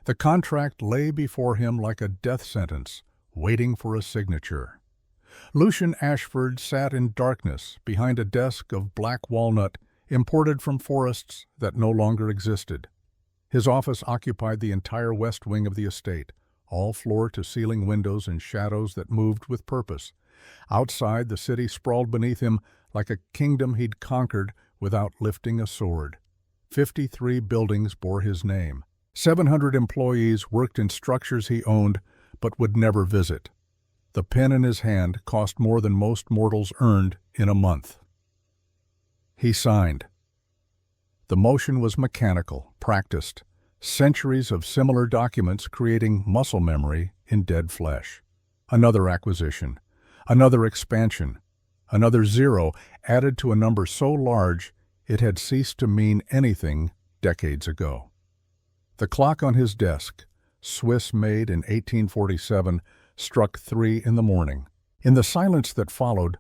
The contract lay before him like a death sentence, waiting for a signature. Lucian Ashford sat in darkness behind a desk of black walnut imported from forests that no longer existed. His office occupied the entire west wing of the estate, all floor-to-ceiling windows and shadows that moved with purpose. Outside, the city sprawled beneath him like a kingdom he'd conquered without lifting a sword. 53 buildings bore his name. 700 employees worked in structures he owned but would never visit. The pen in his hand cost more than most mortals earned in a month. He signed. The motion was mechanical, practiced, centuries of similar documents creating muscle memory in dead flesh. Another acquisition, another expansion, another zero added to a number so large it had ceased to mean anything decades ago. The clock on his desk, Swiss made in 1847, struck 3 in the morning. In the silence that followed,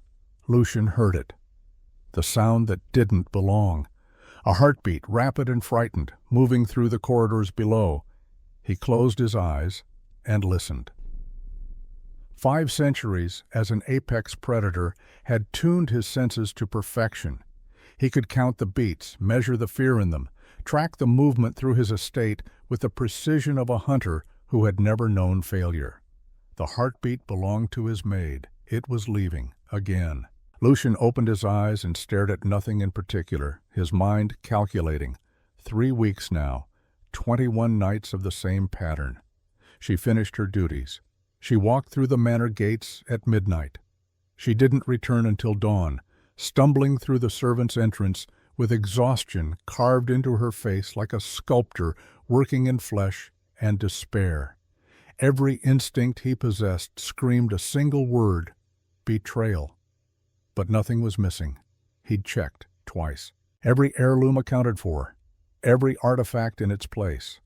Lucian heard it. The sound that didn't belong. A heartbeat, rapid and frightened, moving through the corridors below. He closed his eyes and listened. 5 centuries as an apex predator had tuned his senses to perfection. He could count the beats, measure the fear in them, track the movement through his estate with the precision of a hunter who had never known failure. The heartbeat belonged to his maid. It was leaving, again. Lucian opened his eyes and stared at nothing in particular, his mind calculating. 3 weeks now, 21 nights of the same pattern. She finished her duties. She walked through the manor gates at midnight. She didn't return until dawn, stumbling through the servants' entrance with exhaustion carved into her face like a sculptor working in flesh and despair. Every instinct he possessed screamed a single word: betrayal. But nothing was missing. He'd checked twice. Every heirloom accounted for, every artifact in its place.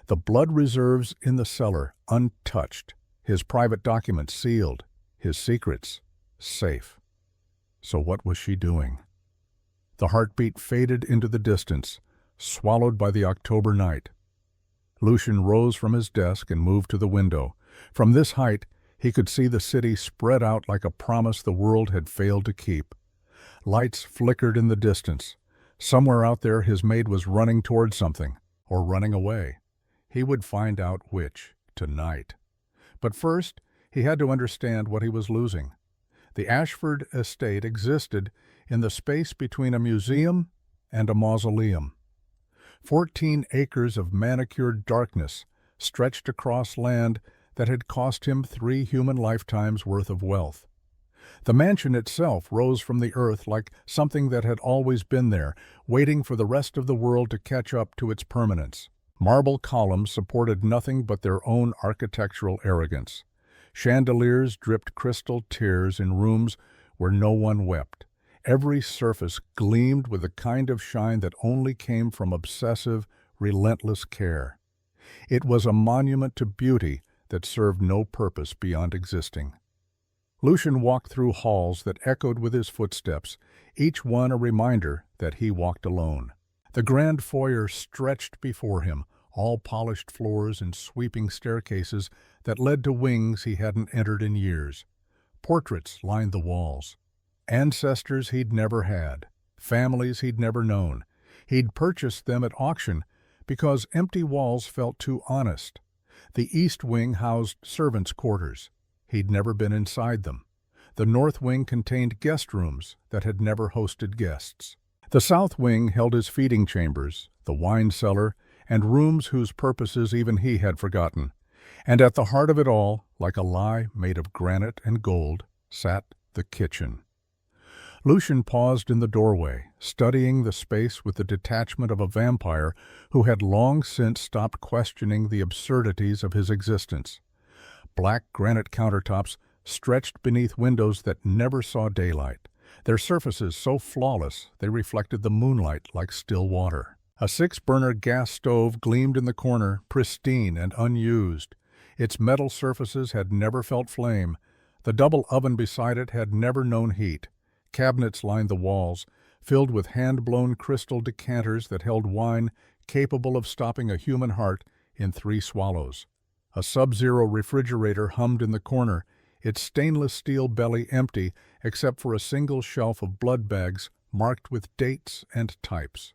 The blood reserves in the cellar untouched, his private documents sealed, his secrets safe. So what was she doing? The heartbeat faded into the distance, swallowed by the October night. Lucian rose from his desk and moved to the window. From this height, he could see the city spread out like a promise the world had failed to keep. Lights flickered in the distance. Somewhere out there his maid was running toward something, or running away. He would find out which, tonight. But first, he had to understand what he was losing. The Ashford estate existed in the space between a museum and a mausoleum. 14 acres of manicured darkness stretched across land that had cost him 3 human lifetimes' worth of wealth. The mansion itself rose from the earth like something that had always been there, waiting for the rest of the world to catch up to its permanence. Marble columns supported nothing but their own architectural arrogance. Chandeliers dripped crystal tears in rooms where no one wept. Every surface gleamed with the kind of shine that only came from obsessive, relentless care. It was a monument to beauty that served no purpose beyond existing. Lucian walked through halls that echoed with his footsteps, each one a reminder that he walked alone. The grand foyer stretched before him, all polished floors and sweeping staircases that led to wings he hadn't entered in years. Portraits lined the walls. Ancestors he'd never had, families he'd never known. He'd purchased them at auction because empty walls felt too honest. The east wing housed servants' quarters. He'd never been inside them. The north wing contained guest rooms that had never hosted guests. The south wing held his feeding chambers, the wine cellar, and rooms whose purposes even he had forgotten. And at the heart of it all, like a lie made of granite and gold, sat the kitchen. Lucian paused in the doorway, studying the space with the detachment of a vampire who had long since stopped questioning the absurdities of his existence. Black granite countertops stretched beneath windows that never saw daylight, their surfaces so flawless they reflected the moonlight like still water. A 6-burner gas stove gleamed in the corner, pristine and unused. Its metal surfaces had never felt flame. The double oven beside it had never known heat. Cabinets lined the walls, filled with hand-blown crystal decanters that held wine capable of stopping a human heart in 3 swallows. A sub-zero refrigerator hummed in the corner, its stainless steel belly empty except for a single shelf of blood bags marked with dates and types.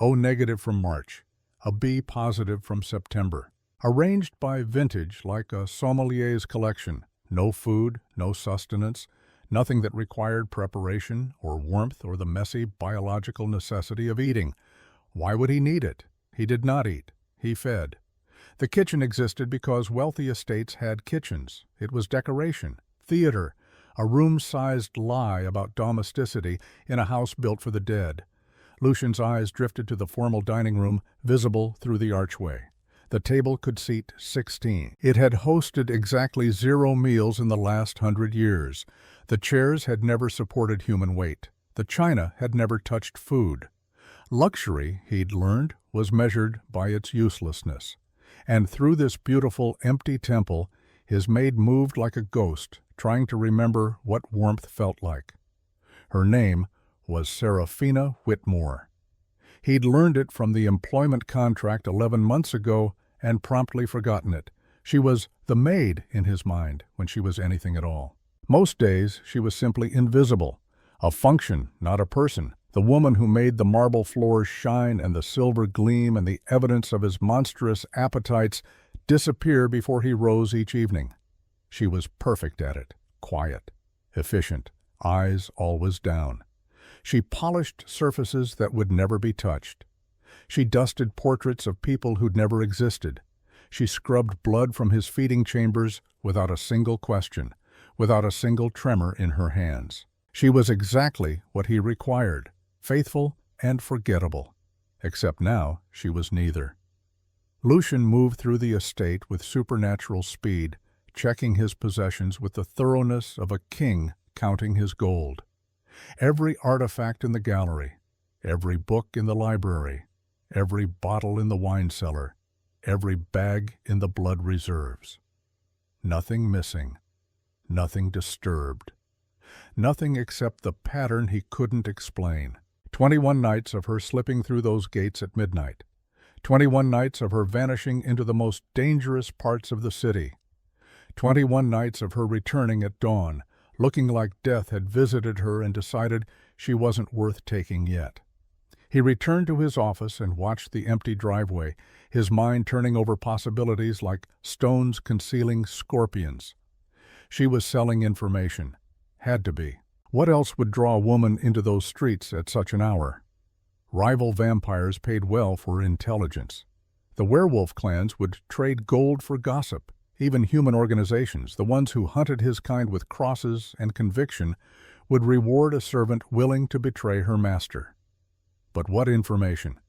O negative from March, a B positive from September. Arranged by vintage like a sommelier's collection. No food, no sustenance, nothing that required preparation or warmth or the messy biological necessity of eating. Why would he need it? He did not eat. He fed. The kitchen existed because wealthy estates had kitchens. It was decoration, theater, a room-sized lie about domesticity in a house built for the dead. Lucian's eyes drifted to the formal dining room, visible through the archway. The table could seat 16. It had hosted exactly 0 meals in the last 100 years. The chairs had never supported human weight. The china had never touched food. Luxury, he'd learned, was measured by its uselessness. And through this beautiful, empty temple, his maid moved like a ghost, trying to remember what warmth felt like. Her name was Seraphina Whitmore. He'd learned it from the employment contract 11 months ago and promptly forgotten it. She was the maid in his mind when she was anything at all. Most days, she was simply invisible. A function, not a person. The woman who made the marble floors shine and the silver gleam and the evidence of his monstrous appetites disappear before he rose each evening. She was perfect at it, quiet, efficient, eyes always down. She polished surfaces that would never be touched. She dusted portraits of people who'd never existed. She scrubbed blood from his feeding chambers without a single question, without a single tremor in her hands. She was exactly what he required, faithful and forgettable. Except now, she was neither. Lucian moved through the estate with supernatural speed, checking his possessions with the thoroughness of a king counting his gold. Every artifact in the gallery, every book in the library, every bottle in the wine cellar, every bag in the blood reserves. Nothing missing, nothing disturbed, nothing except the pattern he couldn't explain. 21 nights of her slipping through those gates at midnight. 21 nights of her vanishing into the most dangerous parts of the city. 21 nights of her returning at dawn, looking like death had visited her and decided she wasn't worth taking yet. He returned to his office and watched the empty driveway, his mind turning over possibilities like stones concealing scorpions. She was selling information. Had to be. What else would draw a woman into those streets at such an hour? Rival vampires paid well for intelligence. The werewolf clans would trade gold for gossip. Even human organizations, the ones who hunted his kind with crosses and conviction, would reward a servant willing to betray her master. But what information?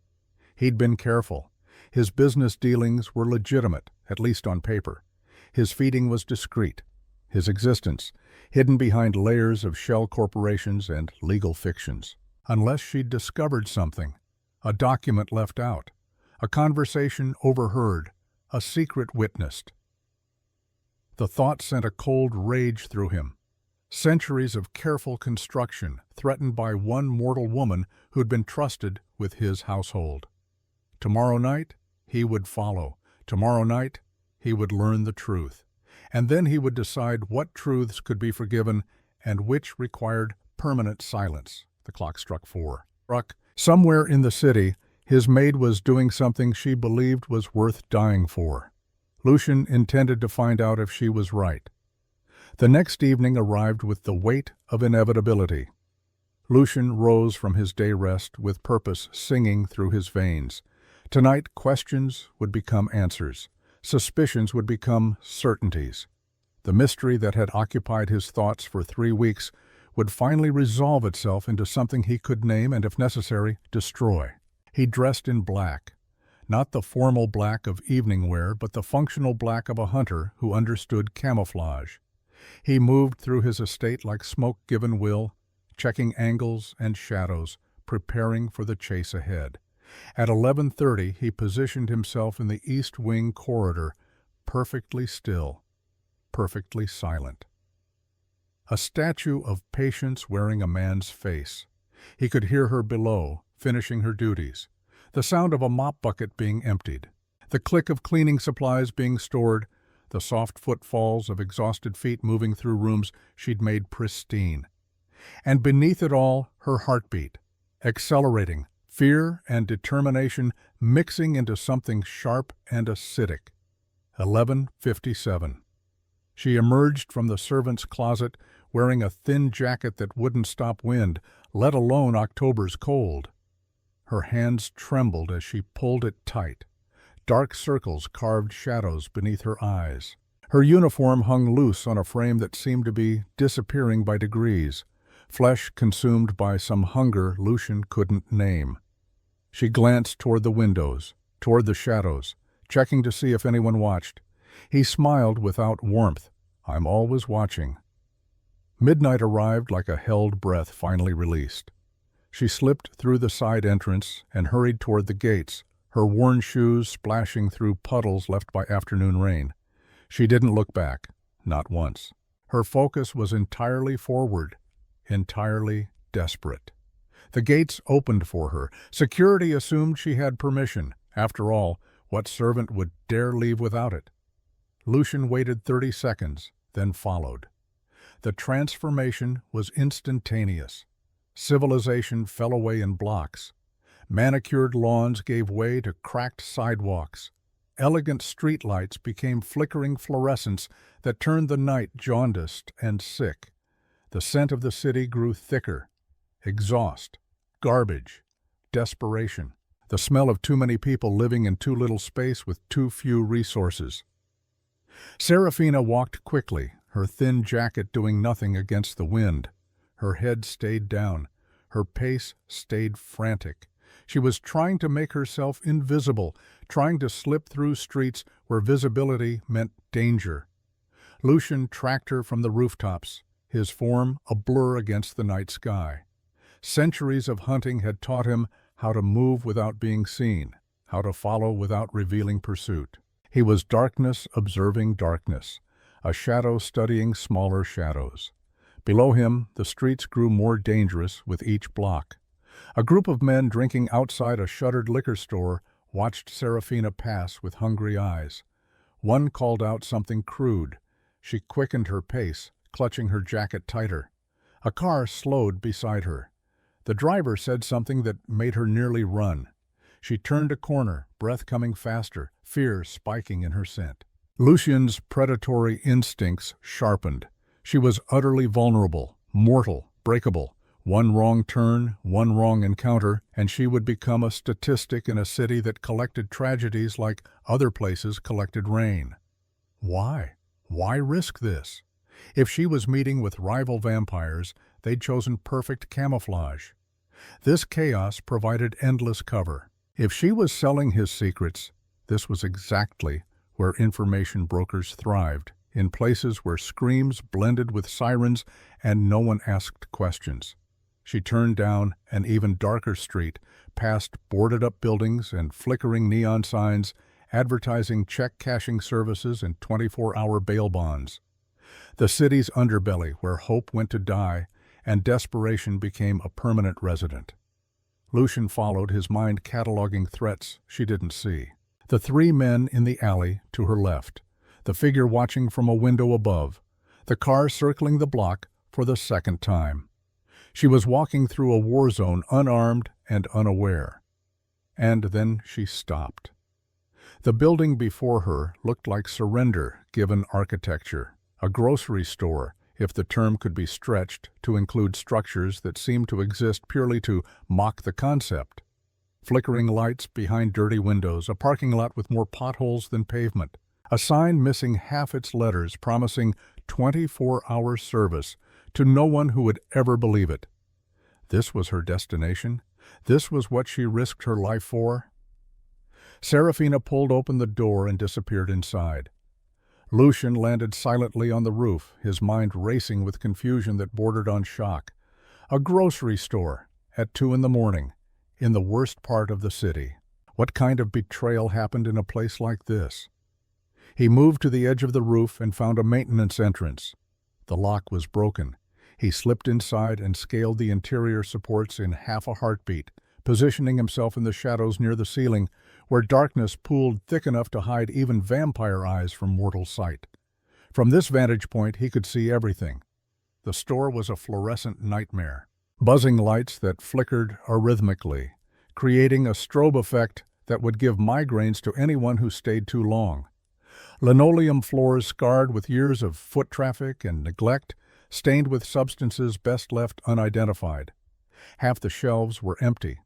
He'd been careful. His business dealings were legitimate, at least on paper. His feeding was discreet. His existence, hidden behind layers of shell corporations and legal fictions. Unless she'd discovered something, a document left out, a conversation overheard, a secret witnessed. The thought sent a cold rage through him. Centuries of careful construction threatened by one mortal woman who'd been trusted with his household. Tomorrow night, he would follow. Tomorrow night, he would learn the truth. And then he would decide what truths could be forgiven and which required permanent silence. The clock struck 4. Somewhere in the city, his maid was doing something she believed was worth dying for. Lucian intended to find out if she was right. The next evening arrived with the weight of inevitability. Lucian rose from his day rest with purpose singing through his veins. Tonight, questions would become answers. Suspicions would become certainties. The mystery that had occupied his thoughts for 3 weeks would finally resolve itself into something he could name and, if necessary, destroy. He dressed in black. Not the formal black of evening wear, but the functional black of a hunter who understood camouflage. He moved through his estate like smoke given will, checking angles and shadows, preparing for the chase ahead. At 11:30, he positioned himself in the east wing corridor, perfectly still, perfectly silent. A statue of patience wearing a man's face. He could hear her below, finishing her duties. The sound of a mop bucket being emptied. The click of cleaning supplies being stored, the soft footfalls of exhausted feet moving through rooms she'd made pristine. And beneath it all, her heartbeat, accelerating, fear and determination mixing into something sharp and acidic. 11:57. She emerged from the servant's closet wearing a thin jacket that wouldn't stop wind, let alone October's cold. Her hands trembled as she pulled it tight. Dark circles carved shadows beneath her eyes. Her uniform hung loose on a frame that seemed to be disappearing by degrees, flesh consumed by some hunger Lucian couldn't name. She glanced toward the windows, toward the shadows, checking to see if anyone watched. He smiled without warmth. "I'm always watching." Midnight arrived like a held breath finally released. She slipped through the side entrance and hurried toward the gates, her worn shoes splashing through puddles left by afternoon rain. She didn't look back, not once. Her focus was entirely forward, entirely desperate. The gates opened for her. Security assumed she had permission. After all, what servant would dare leave without it? Lucian waited 30 seconds, then followed. The transformation was instantaneous. Civilization fell away in blocks. Manicured lawns gave way to cracked sidewalks. Elegant streetlights became flickering fluorescents that turned the night jaundiced and sick. The scent of the city grew thicker. Exhaust, garbage, desperation. The smell of too many people living in too little space with too few resources. Serafina walked quickly, her thin jacket doing nothing against the wind. Her head stayed down. Her pace stayed frantic. She was trying to make herself invisible, trying to slip through streets where visibility meant danger. Lucian tracked her from the rooftops, his form a blur against the night sky. Centuries of hunting had taught him how to move without being seen, how to follow without revealing pursuit. He was darkness observing darkness, a shadow studying smaller shadows. Below him, the streets grew more dangerous with each block. A group of men drinking outside a shuttered liquor store watched Serafina pass with hungry eyes. One called out something crude. She quickened her pace, clutching her jacket tighter. A car slowed beside her. The driver said something that made her nearly run. She turned a corner, breath coming faster, fear spiking in her scent. Lucian's predatory instincts sharpened. She was utterly vulnerable, mortal, breakable. One wrong turn, one wrong encounter, and she would become a statistic in a city that collected tragedies like other places collected rain. Why? Why risk this? If she was meeting with rival vampires, they'd chosen perfect camouflage. This chaos provided endless cover. If she was selling his secrets, this was exactly where information brokers thrived, in places where screams blended with sirens and no one asked questions. She turned down an even darker street, past boarded-up buildings and flickering neon signs, advertising check-cashing services and 24-hour bail bonds. The city's underbelly where hope went to die and desperation became a permanent resident. Lucian followed, his mind cataloging threats she didn't see. The three men in the alley to her left, the figure watching from a window above, the car circling the block for the second time. She was walking through a war zone unarmed and unaware. And then she stopped. The building before her looked like surrender given architecture, a grocery store, if the term could be stretched to include structures that seemed to exist purely to mock the concept. Flickering lights behind dirty windows, a parking lot with more potholes than pavement, a sign missing half its letters promising 24-hour service to no one who would ever believe it. This was her destination? This was what she risked her life for? Serafina pulled open the door and disappeared inside. Lucian landed silently on the roof, his mind racing with confusion that bordered on shock. A grocery store at 2 a.m, in the worst part of the city. What kind of betrayal happened in a place like this? He moved to the edge of the roof and found a maintenance entrance. The lock was broken. He slipped inside and scaled the interior supports in half a heartbeat, positioning himself in the shadows near the ceiling, where darkness pooled thick enough to hide even vampire eyes from mortal sight. From this vantage point, he could see everything. The store was a fluorescent nightmare. Buzzing lights that flickered arrhythmically, creating a strobe effect that would give migraines to anyone who stayed too long. Linoleum floors scarred with years of foot traffic and neglect, stained with substances best left unidentified. Half the shelves were empty,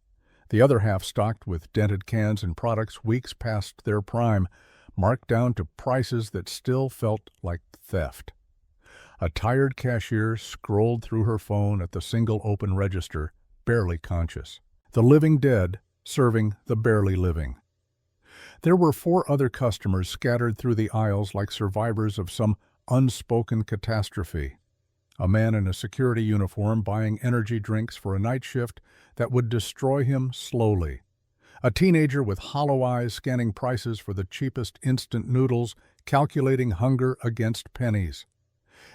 the other half stocked with dented cans and products weeks past their prime, marked down to prices that still felt like theft. A tired cashier scrolled through her phone at the single open register, barely conscious. The living dead serving the barely living. There were 4 other customers scattered through the aisles like survivors of some unspoken catastrophe. A man in a security uniform buying energy drinks for a night shift that would destroy him slowly. A teenager with hollow eyes scanning prices for the cheapest instant noodles, calculating hunger against pennies.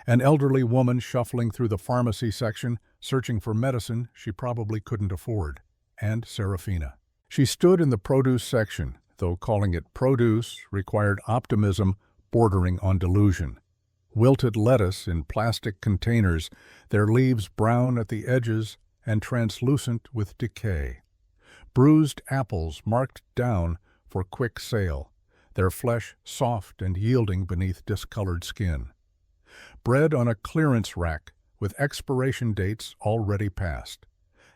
An elderly woman shuffling through the pharmacy section, searching for medicine she probably couldn't afford. And Serafina. She stood in the produce section, though calling it produce required optimism bordering on delusion. Wilted lettuce in plastic containers, their leaves brown at the edges and translucent with decay. Bruised apples marked down for quick sale, their flesh soft and yielding beneath discolored skin. Bread on a clearance rack with expiration dates already past.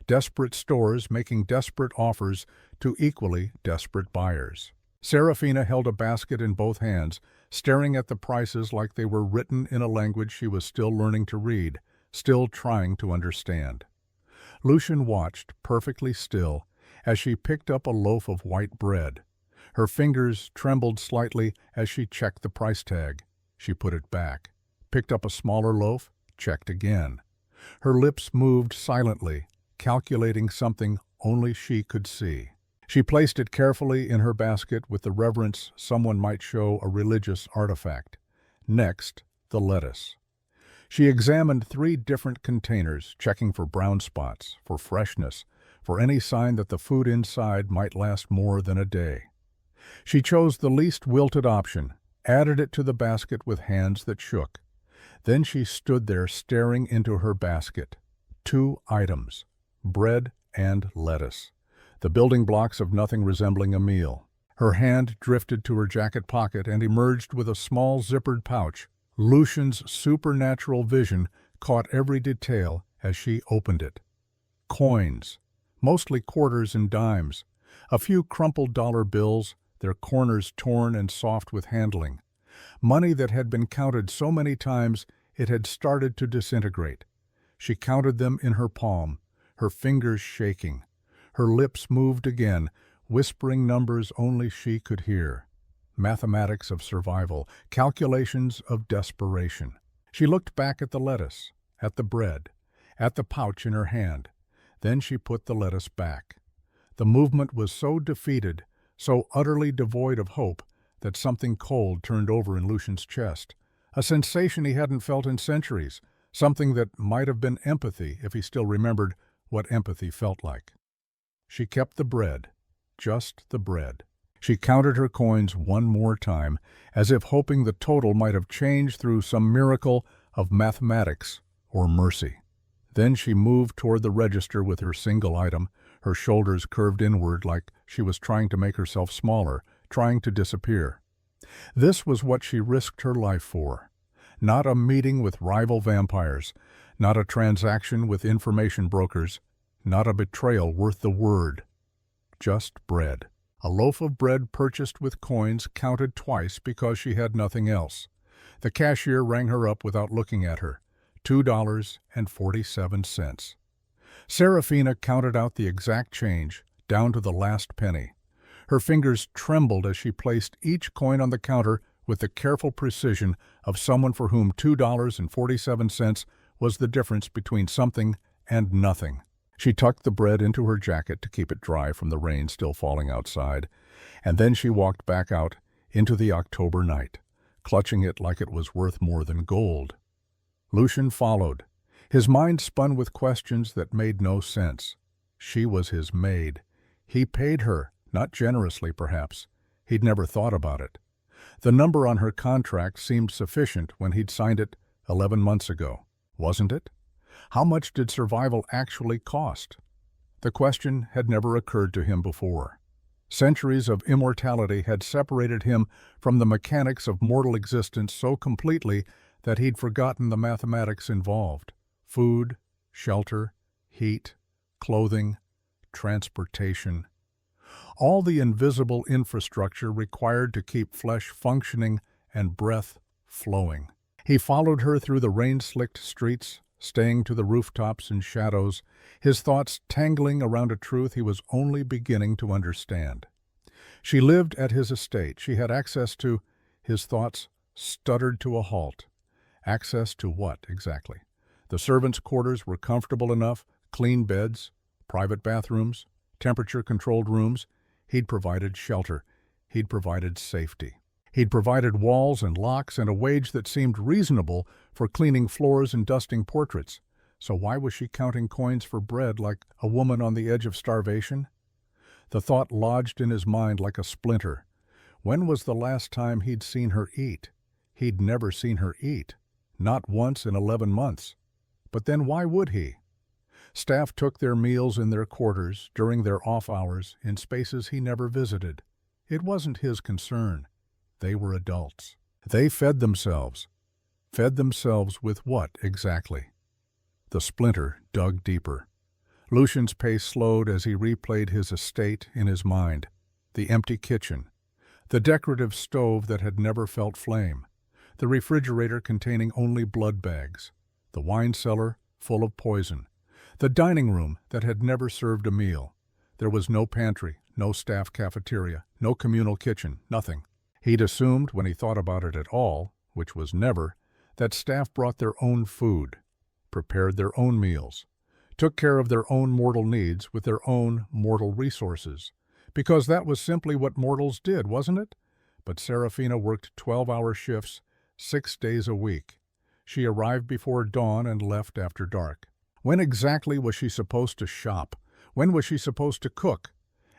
Desperate stores making desperate offers to equally desperate buyers. Serafina held a basket in both hands, staring at the prices like they were written in a language she was still learning to read, still trying to understand. Lucian watched, perfectly still, as she picked up a loaf of white bread. Her fingers trembled slightly as she checked the price tag. She put it back, picked up a smaller loaf, checked again. Her lips moved silently, calculating something only she could see. She placed it carefully in her basket with the reverence someone might show a religious artifact. Next, the lettuce. She examined 3 different containers, checking for brown spots, for freshness, for any sign that the food inside might last more than a day. She chose the least wilted option, added it to the basket with hands that shook. Then she stood there staring into her basket. 2 items, bread and lettuce, the building blocks of nothing resembling a meal. Her hand drifted to her jacket pocket and emerged with a small zippered pouch. Lucian's supernatural vision caught every detail as she opened it. Coins, mostly quarters and dimes, a few crumpled dollar bills, their corners torn and soft with handling. Money that had been counted so many times it had started to disintegrate. She counted them in her palm, her fingers shaking. Her lips moved again, whispering numbers only she could hear. Mathematics of survival, calculations of desperation. She looked back at the lettuce, at the bread, at the pouch in her hand. Then she put the lettuce back. The movement was so defeated, so utterly devoid of hope, that something cold turned over in Lucian's chest. A sensation he hadn't felt in centuries, something that might have been empathy if he still remembered what empathy felt like. She kept the bread, just the bread. She counted her coins one more time, as if hoping the total might have changed through some miracle of mathematics or mercy. Then she moved toward the register with her single item, her shoulders curved inward like she was trying to make herself smaller, trying to disappear. This was what she risked her life for. Not a meeting with rival vampires, not a transaction with information brokers, not a betrayal worth the word. Just bread. A loaf of bread purchased with coins counted twice because she had nothing else. The cashier rang her up without looking at her. $2.47. Serafina counted out the exact change, down to the last penny. Her fingers trembled as she placed each coin on the counter with the careful precision of someone for whom $2.47 was the difference between something and nothing. She tucked the bread into her jacket to keep it dry from the rain still falling outside, and then she walked back out into the October night, clutching it like it was worth more than gold. Lucian followed. His mind spun with questions that made no sense. She was his maid. He paid her, Not generously, perhaps. He'd never thought about it. The number on her contract seemed sufficient when he'd signed it 11 months ago, wasn't it? How much did survival actually cost? The question had never occurred to him before. Centuries of immortality had separated him from the mechanics of mortal existence so completely that he'd forgotten the mathematics involved. Food, shelter, heat, clothing, transportation. All the invisible infrastructure required to keep flesh functioning and breath flowing. He followed her through the rain-slicked streets, staying to the rooftops and shadows, his thoughts tangling around a truth he was only beginning to understand. She lived at his estate. She had access to... His thoughts stuttered to a halt. Access to what, exactly? The servants' quarters were comfortable enough, clean beds, private bathrooms, temperature-controlled rooms. He'd provided shelter. He'd provided safety. He'd provided walls and locks and a wage that seemed reasonable for cleaning floors and dusting portraits. So why was she counting coins for bread like a woman on the edge of starvation? The thought lodged in his mind like a splinter. When was the last time he'd seen her eat? He'd never seen her eat. Not once in 11 months. But then why would he? Staff took their meals in their quarters, during their off hours, in spaces he never visited. It wasn't his concern. They were adults. They fed themselves. Fed themselves with what, exactly? The splinter dug deeper. Lucian's pace slowed as he replayed his estate in his mind. The empty kitchen. The decorative stove that had never felt flame. The refrigerator containing only blood bags. The wine cellar full of poison. The dining room that had never served a meal. There was no pantry, no staff cafeteria, no communal kitchen, nothing. He'd assumed, when he thought about it at all, which was never, that staff brought their own food, prepared their own meals, took care of their own mortal needs with their own mortal resources. Because that was simply what mortals did, wasn't it? But Serafina worked 12-hour shifts, 6 days a week. She arrived before dawn and left after dark. When exactly was she supposed to shop? When was she supposed to cook?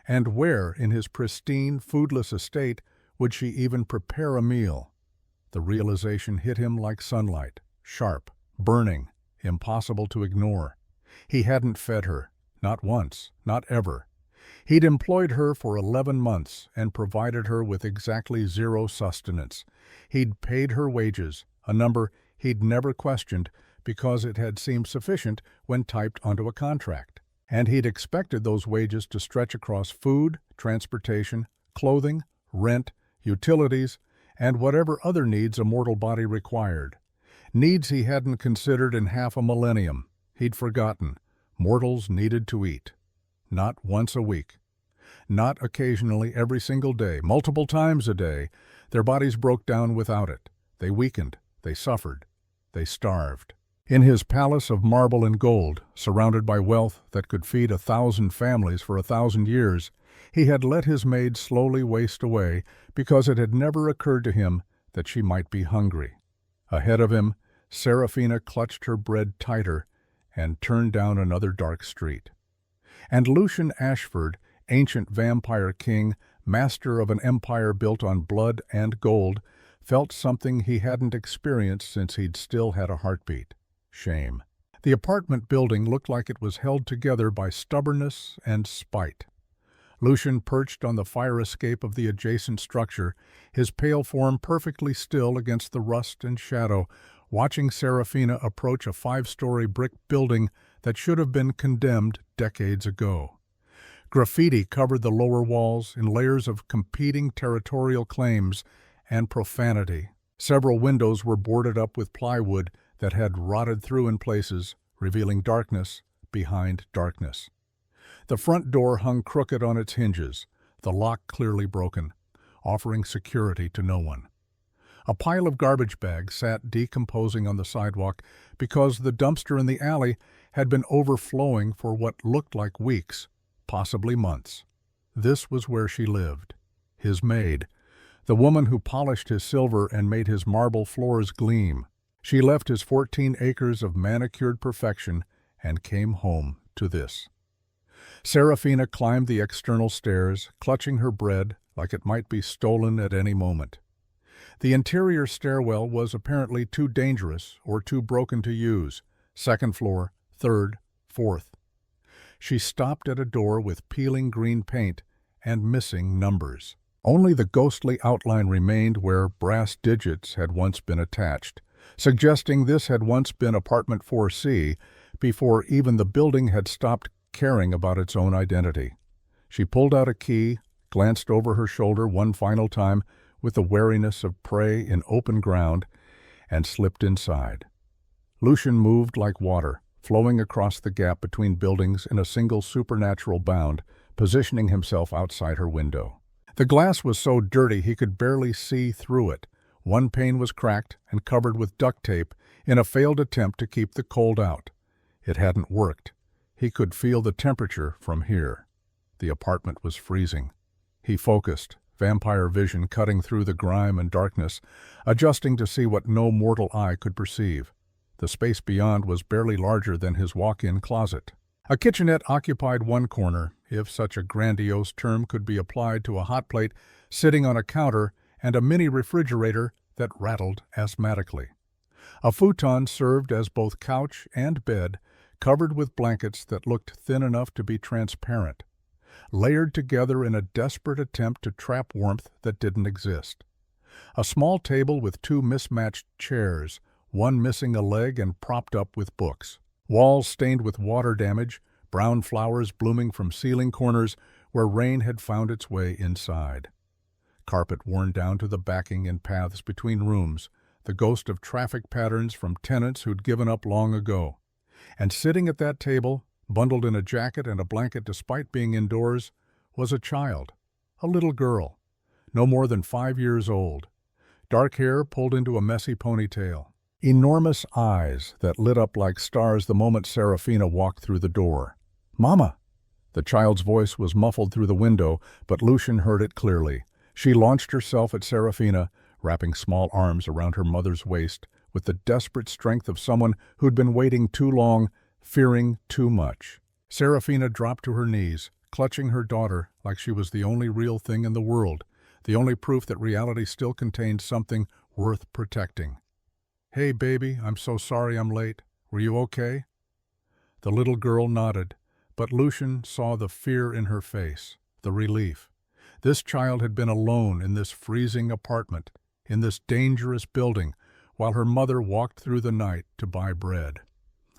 And where, in his pristine, foodless estate, would she even prepare a meal? The realization hit him like sunlight, sharp, burning, impossible to ignore. He hadn't fed her, not once, not ever. He'd employed her for 11 months and provided her with exactly 0 sustenance. He'd paid her wages, a number he'd never questioned because it had seemed sufficient when typed onto a contract. And he'd expected those wages to stretch across food, transportation, clothing, rent, utilities, and whatever other needs a mortal body required. Needs he hadn't considered in half a millennium. He'd forgotten. Mortals needed to eat. Not once a week. Not occasionally every single day, multiple times a day. Their bodies broke down without it. They weakened. They suffered. They starved. In his palace of marble and gold, surrounded by wealth that could feed 1,000 families for 1,000 years, he had let his maid slowly waste away because it had never occurred to him that she might be hungry. Ahead of him, Serafina clutched her bread tighter and turned down another dark street. And Lucian Ashford, ancient vampire king, master of an empire built on blood and gold, felt something he hadn't experienced since he'd still had a heartbeat. Shame. The apartment building looked like it was held together by stubbornness and spite. Lucian perched on the fire escape of the adjacent structure, his pale form perfectly still against the rust and shadow, watching Serafina approach a 5-story brick building that should have been condemned decades ago. Graffiti covered the lower walls in layers of competing territorial claims and profanity. Several windows were boarded up with plywood that had rotted through in places, revealing darkness behind darkness. The front door hung crooked on its hinges, the lock clearly broken, offering security to no one. A pile of garbage bags sat decomposing on the sidewalk because the dumpster in the alley had been overflowing for what looked like weeks, possibly months. This was where she lived, his maid, the woman who polished his silver and made his marble floors gleam. She left his 14 acres of manicured perfection and came home to this. Serafina climbed the external stairs, clutching her bread like it might be stolen at any moment. The interior stairwell was apparently too dangerous or too broken to use. Second floor, third, fourth. She stopped at a door with peeling green paint and missing numbers. Only the ghostly outline remained where brass digits had once been attached, suggesting this had once been apartment 4C before even the building had stopped caring about its own identity. She pulled out a key, glanced over her shoulder one final time with the wariness of prey in open ground, and slipped inside. Lucian moved like water, flowing across the gap between buildings in a single supernatural bound, positioning himself outside her window. The glass was so dirty he could barely see through it. One pane was cracked and covered with duct tape in a failed attempt to keep the cold out. It hadn't worked. He could feel the temperature from here. The apartment was freezing. He focused, vampire vision cutting through the grime and darkness, adjusting to see what no mortal eye could perceive. The space beyond was barely larger than his walk-in closet. A kitchenette occupied one corner, if such a grandiose term could be applied to a hot plate sitting on a counter and a mini refrigerator that rattled asthmatically. A futon served as both couch and bed, covered with blankets that looked thin enough to be transparent, layered together in a desperate attempt to trap warmth that didn't exist. A small table with two mismatched chairs, one missing a leg and propped up with books. Walls stained with water damage, brown flowers blooming from ceiling corners where rain had found its way inside. Carpet worn down to the backing in paths between rooms, the ghost of traffic patterns from tenants who'd given up long ago. And sitting at that table, bundled in a jacket and a blanket despite being indoors, was a child, a little girl, no more than 5 years old. Dark hair pulled into a messy ponytail. Enormous eyes that lit up like stars the moment Serafina walked through the door. "Mama!" The child's voice was muffled through the window, but Lucian heard it clearly. She launched herself at Serafina, wrapping small arms around her mother's waist with the desperate strength of someone who'd been waiting too long, fearing too much. Serafina dropped to her knees, clutching her daughter like she was the only real thing in the world, the only proof that reality still contained something worth protecting. "Hey, baby, I'm so sorry I'm late. Were you okay?" The little girl nodded, but Lucian saw the fear in her face, the relief. This child had been alone in this freezing apartment, in this dangerous building, while her mother walked through the night to buy bread.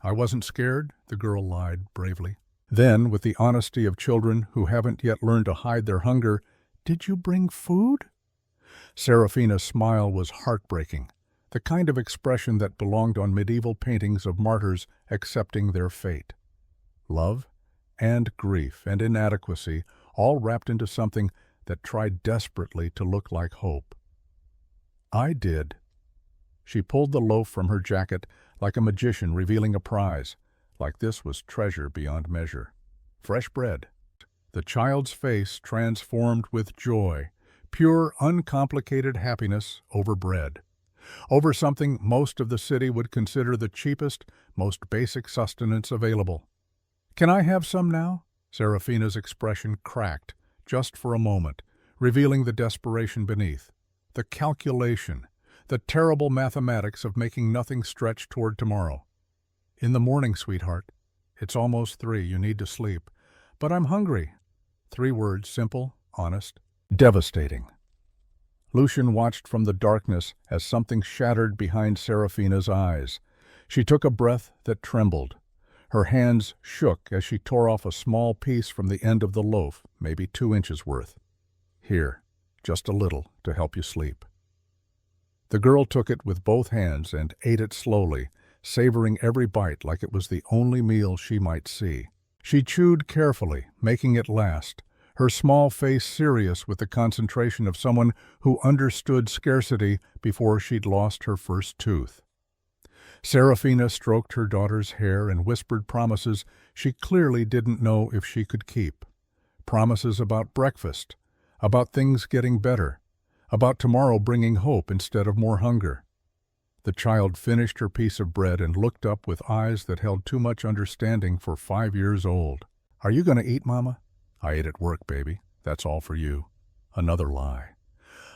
"I wasn't scared," the girl lied bravely. Then, with the honesty of children who haven't yet learned to hide their hunger, "Did you bring food?" Serafina's smile was heartbreaking, the kind of expression that belonged on medieval paintings of martyrs accepting their fate. Love and grief and inadequacy all wrapped into something that tried desperately to look like hope. "I did." She pulled the loaf from her jacket like a magician revealing a prize, like this was treasure beyond measure. Fresh bread. The child's face transformed with joy, pure, uncomplicated happiness over bread. Over something most of the city would consider the cheapest, most basic sustenance available. "Can I have some now?" Serafina's expression cracked, just for a moment, revealing the desperation beneath, the calculation, the terrible mathematics of making nothing stretch toward tomorrow. "In the morning, sweetheart. It's almost 3, you need to sleep. But I'm hungry." 3 words, simple, honest, devastating. Lucian watched from the darkness as something shattered behind Serafina's eyes. She took a breath that trembled. Her hands shook as she tore off a small piece from the end of the loaf, maybe 2 inches worth. "Here, just a little to help you sleep." The girl took it with both hands and ate it slowly, savoring every bite like it was the only meal she might see. She chewed carefully, making it last, her small face serious with the concentration of someone who understood scarcity before she'd lost her first tooth. Serafina stroked her daughter's hair and whispered promises she clearly didn't know if she could keep. Promises about breakfast, about things getting better, about tomorrow bringing hope instead of more hunger. The child finished her piece of bread and looked up with eyes that held too much understanding for 5 years old. "Are you going to eat, Mama?" "I ate at work, baby. That's all for you." Another lie.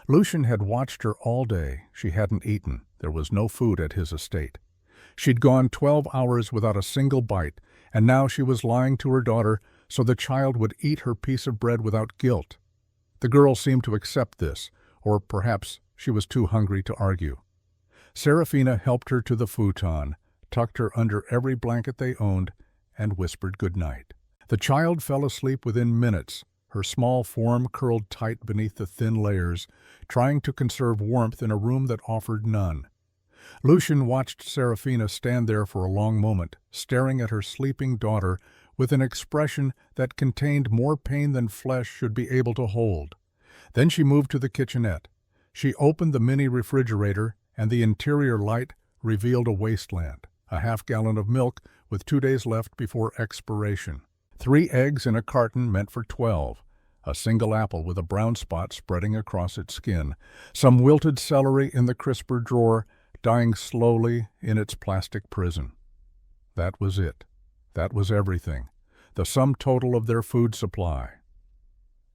Lucian had watched her all day. She hadn't eaten. There was no food at his estate. She'd gone 12 hours without a single bite, and now she was lying to her daughter so the child would eat her piece of bread without guilt. The girl seemed to accept this, or perhaps she was too hungry to argue. Serafina helped her to the futon, tucked her under every blanket they owned, and whispered good night. The child fell asleep within minutes, her small form curled tight beneath the thin layers, trying to conserve warmth in a room that offered none. Lucian watched Serafina stand there for a long moment, staring at her sleeping daughter with an expression that contained more pain than flesh should be able to hold. Then she moved to the kitchenette. She opened the mini refrigerator, and the interior light revealed a wasteland, a half-gallon of milk with 2 days left before expiration, 3 eggs in a carton meant for 12, a single apple with a brown spot spreading across its skin, some wilted celery in the crisper drawer, dying slowly in its plastic prison. That was it. That was everything, the sum total of their food supply.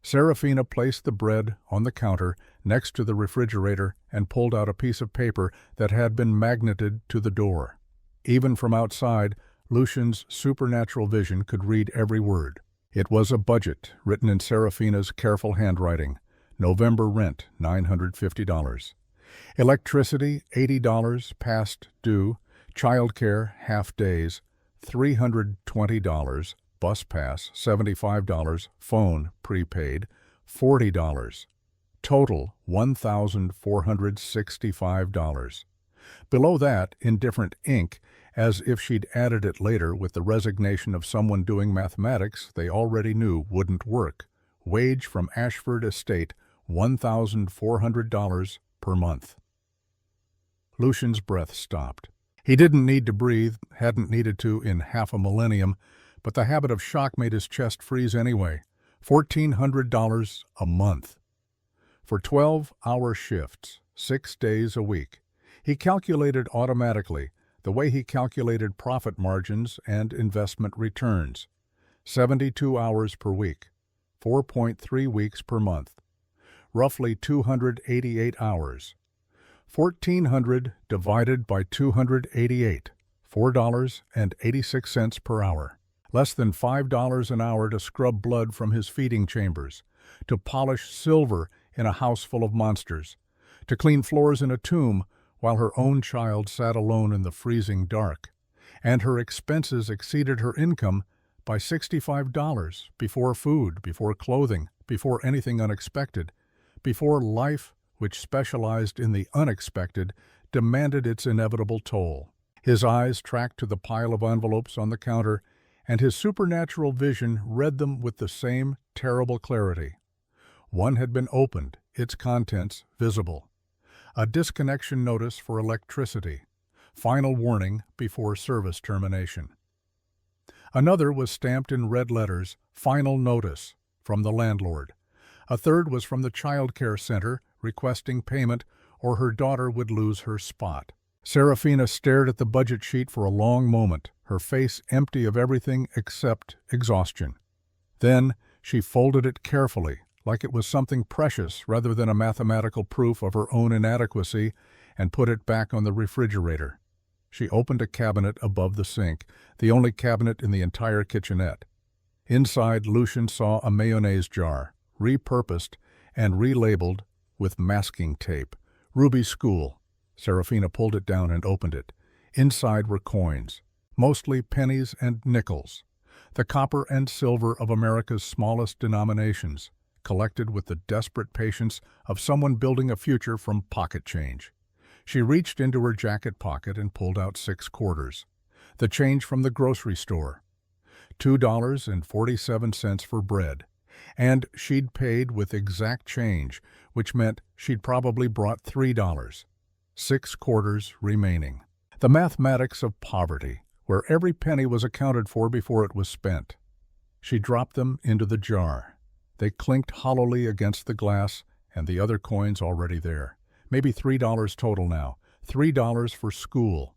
Serafina placed the bread on the counter next to the refrigerator and pulled out a piece of paper that had been magneted to the door. Even from outside, Lucian's supernatural vision could read every word. It was a budget, written in Serafina's careful handwriting. November rent, $950. Electricity, $80, past due. Childcare, half days, $320. Bus pass, $75. Phone, prepaid, $40. Total, $1,465. Below that, in different ink, as if she'd added it later with the resignation of someone doing mathematics they already knew wouldn't work. Wage from Ashford Estate, $1,400 per month. Lucian's breath stopped. He didn't need to breathe, hadn't needed to in half a millennium, but the habit of shock made his chest freeze anyway. $1,400 a month. For 12-hour shifts, 6 days a week. He calculated automatically, the way he calculated profit margins and investment returns. 72 hours per week, 4.3 weeks per month. Roughly 288 hours. 1,400 divided by 288, $4.86 per hour. Less than $5 an hour to scrub blood from his feeding chambers, to polish silver in a house full of monsters, to clean floors in a tomb while her own child sat alone in the freezing dark. And her expenses exceeded her income by $65 before food, before clothing, before anything unexpected, before life, which specialized in the unexpected, demanded its inevitable toll. His eyes tracked to the pile of envelopes on the counter, and his supernatural vision read them with the same terrible clarity. One had been opened, its contents visible. A disconnection notice for electricity. Final warning before service termination. Another was stamped in red letters, "Final notice," from the landlord. A third was from the child care center, requesting payment, or her daughter would lose her spot. Serafina stared at the budget sheet for a long moment, her face empty of everything except exhaustion. Then she folded it carefully, like it was something precious rather than a mathematical proof of her own inadequacy, and put it back on the refrigerator. She opened a cabinet above the sink, the only cabinet in the entire kitchenette. Inside, Lucian saw a mayonnaise jar, repurposed and relabeled with masking tape. "Ruby School." Serafina pulled it down and opened it. Inside were coins, mostly pennies and nickels, the copper and silver of America's smallest denominations, collected with the desperate patience of someone building a future from pocket change. She reached into her jacket pocket and pulled out 6 quarters, the change from the grocery store. $2.47 for bread, and she'd paid with exact change, which meant she'd probably brought $3. 6 quarters remaining. The mathematics of poverty, where every penny was accounted for before it was spent. She dropped them into the jar. They clinked hollowly against the glass, and the other coins already there. Maybe $3 total now. $3 for school.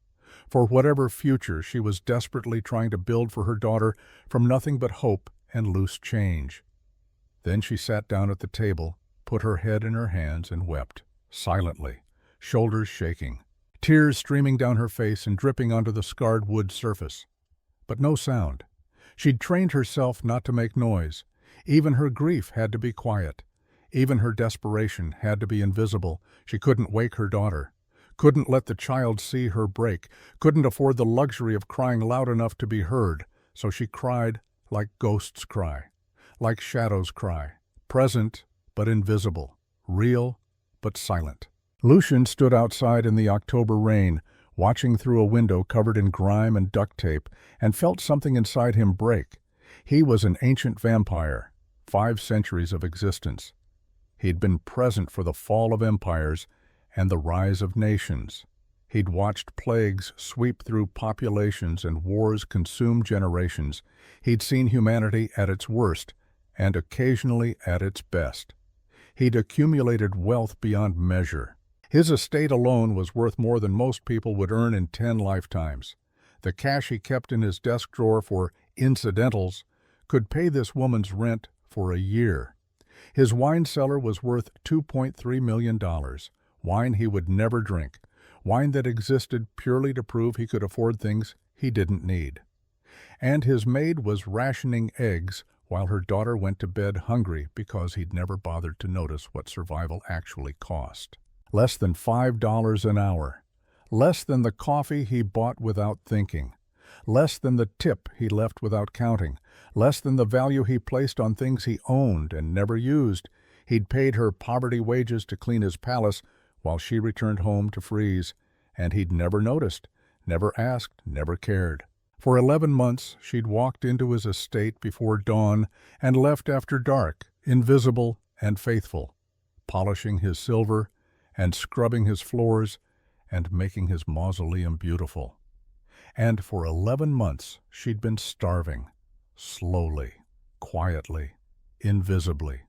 For whatever future she was desperately trying to build for her daughter from nothing but hope and loose change. Then she sat down at the table, put her head in her hands and wept, silently, shoulders shaking, tears streaming down her face and dripping onto the scarred wood surface. But no sound. She'd trained herself not to make noise. Even her grief had to be quiet. Even her desperation had to be invisible. She couldn't wake her daughter, couldn't let the child see her break, couldn't afford the luxury of crying loud enough to be heard, so she cried like ghosts cry, like shadows cry, present but invisible, real but silent. Lucian stood outside in the October rain, watching through a window covered in grime and duct tape, and felt something inside him break. He was an ancient vampire, 5 centuries of existence. He'd been present for the fall of empires and the rise of nations. He'd watched plagues sweep through populations and wars consume generations. He'd seen humanity at its worst and occasionally at its best. He'd accumulated wealth beyond measure. His estate alone was worth more than most people would earn in 10 lifetimes. The cash he kept in his desk drawer for incidentals could pay this woman's rent for a year. His wine cellar was worth $2.3 million, wine he would never drink, wine that existed purely to prove he could afford things he didn't need. And his maid was rationing eggs while her daughter went to bed hungry because he'd never bothered to notice what survival actually cost. Less than $5 an hour. Less than the coffee he bought without thinking. Less than the tip he left without counting. Less than the value he placed on things he owned and never used. He'd paid her poverty wages to clean his palace while she returned home to freeze, and he'd never noticed, never asked, never cared. For 11 months she'd walked into his estate before dawn and left after dark, invisible and faithful, polishing his silver and scrubbing his floors and making his mausoleum beautiful. And for 11 months she'd been starving, slowly, quietly, invisibly.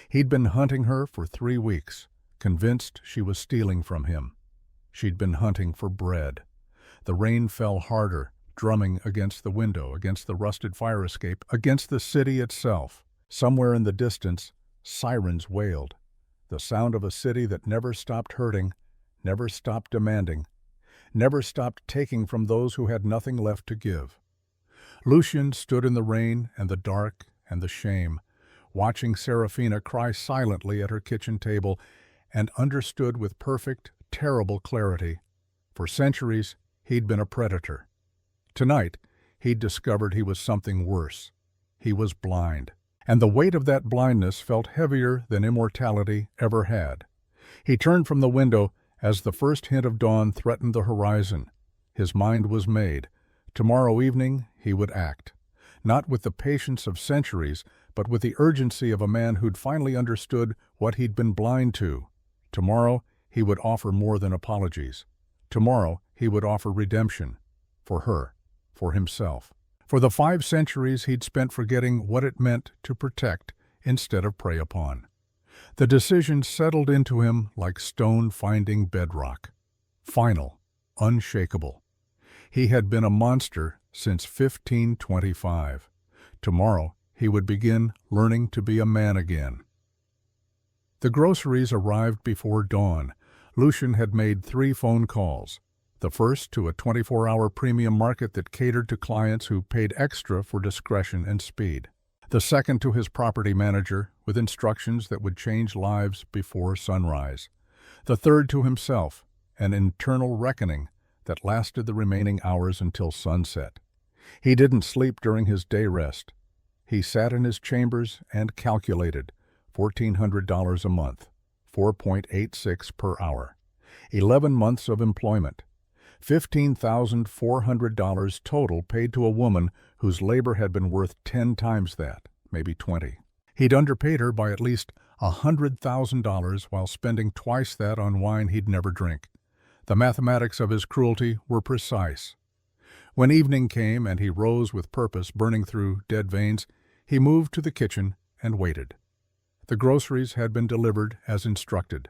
He'd been hunting her for 3 weeks, convinced she was stealing from him. She'd been hunting for bread. The rain fell harder, drumming against the window, against the rusted fire escape, against the city itself. Somewhere in the distance, sirens wailed. The sound of a city that never stopped hurting, never stopped demanding, never stopped taking from those who had nothing left to give. Lucian stood in the rain and the dark and the shame, watching Serafina cry silently at her kitchen table, and understood with perfect, terrible clarity. For centuries, he'd been a predator. Tonight, he'd discovered he was something worse. He was blind. And the weight of that blindness felt heavier than immortality ever had. He turned from the window as the first hint of dawn threatened the horizon. His mind was made. Tomorrow evening he would act, not with the patience of centuries, but with the urgency of a man who'd finally understood what he'd been blind to. Tomorrow he would offer more than apologies. Tomorrow he would offer redemption. For her, for himself. For the 5 centuries he'd spent forgetting what it meant to protect instead of prey upon. The decision settled into him like stone finding bedrock. Final, unshakable. He had been a monster since 1525. Tomorrow he would begin learning to be a man again. The groceries arrived before dawn. Lucian had made 3 phone calls. The first to a 24-hour premium market that catered to clients who paid extra for discretion and speed. The second to his property manager, with instructions that would change lives before sunrise. The third to himself, an internal reckoning that lasted the remaining hours until sunset. He didn't sleep during his day rest. He sat in his chambers and calculated $1,400 a month, 4.86 per hour. 11 months of employment. $15,400 total paid to a woman whose labor had been worth 10 times that, maybe 20. He'd underpaid her by at least $100,000 while spending twice that on wine he'd never drink. The mathematics of his cruelty were precise. When evening came and he rose with purpose burning through dead veins, he moved to the kitchen and waited. The groceries had been delivered as instructed.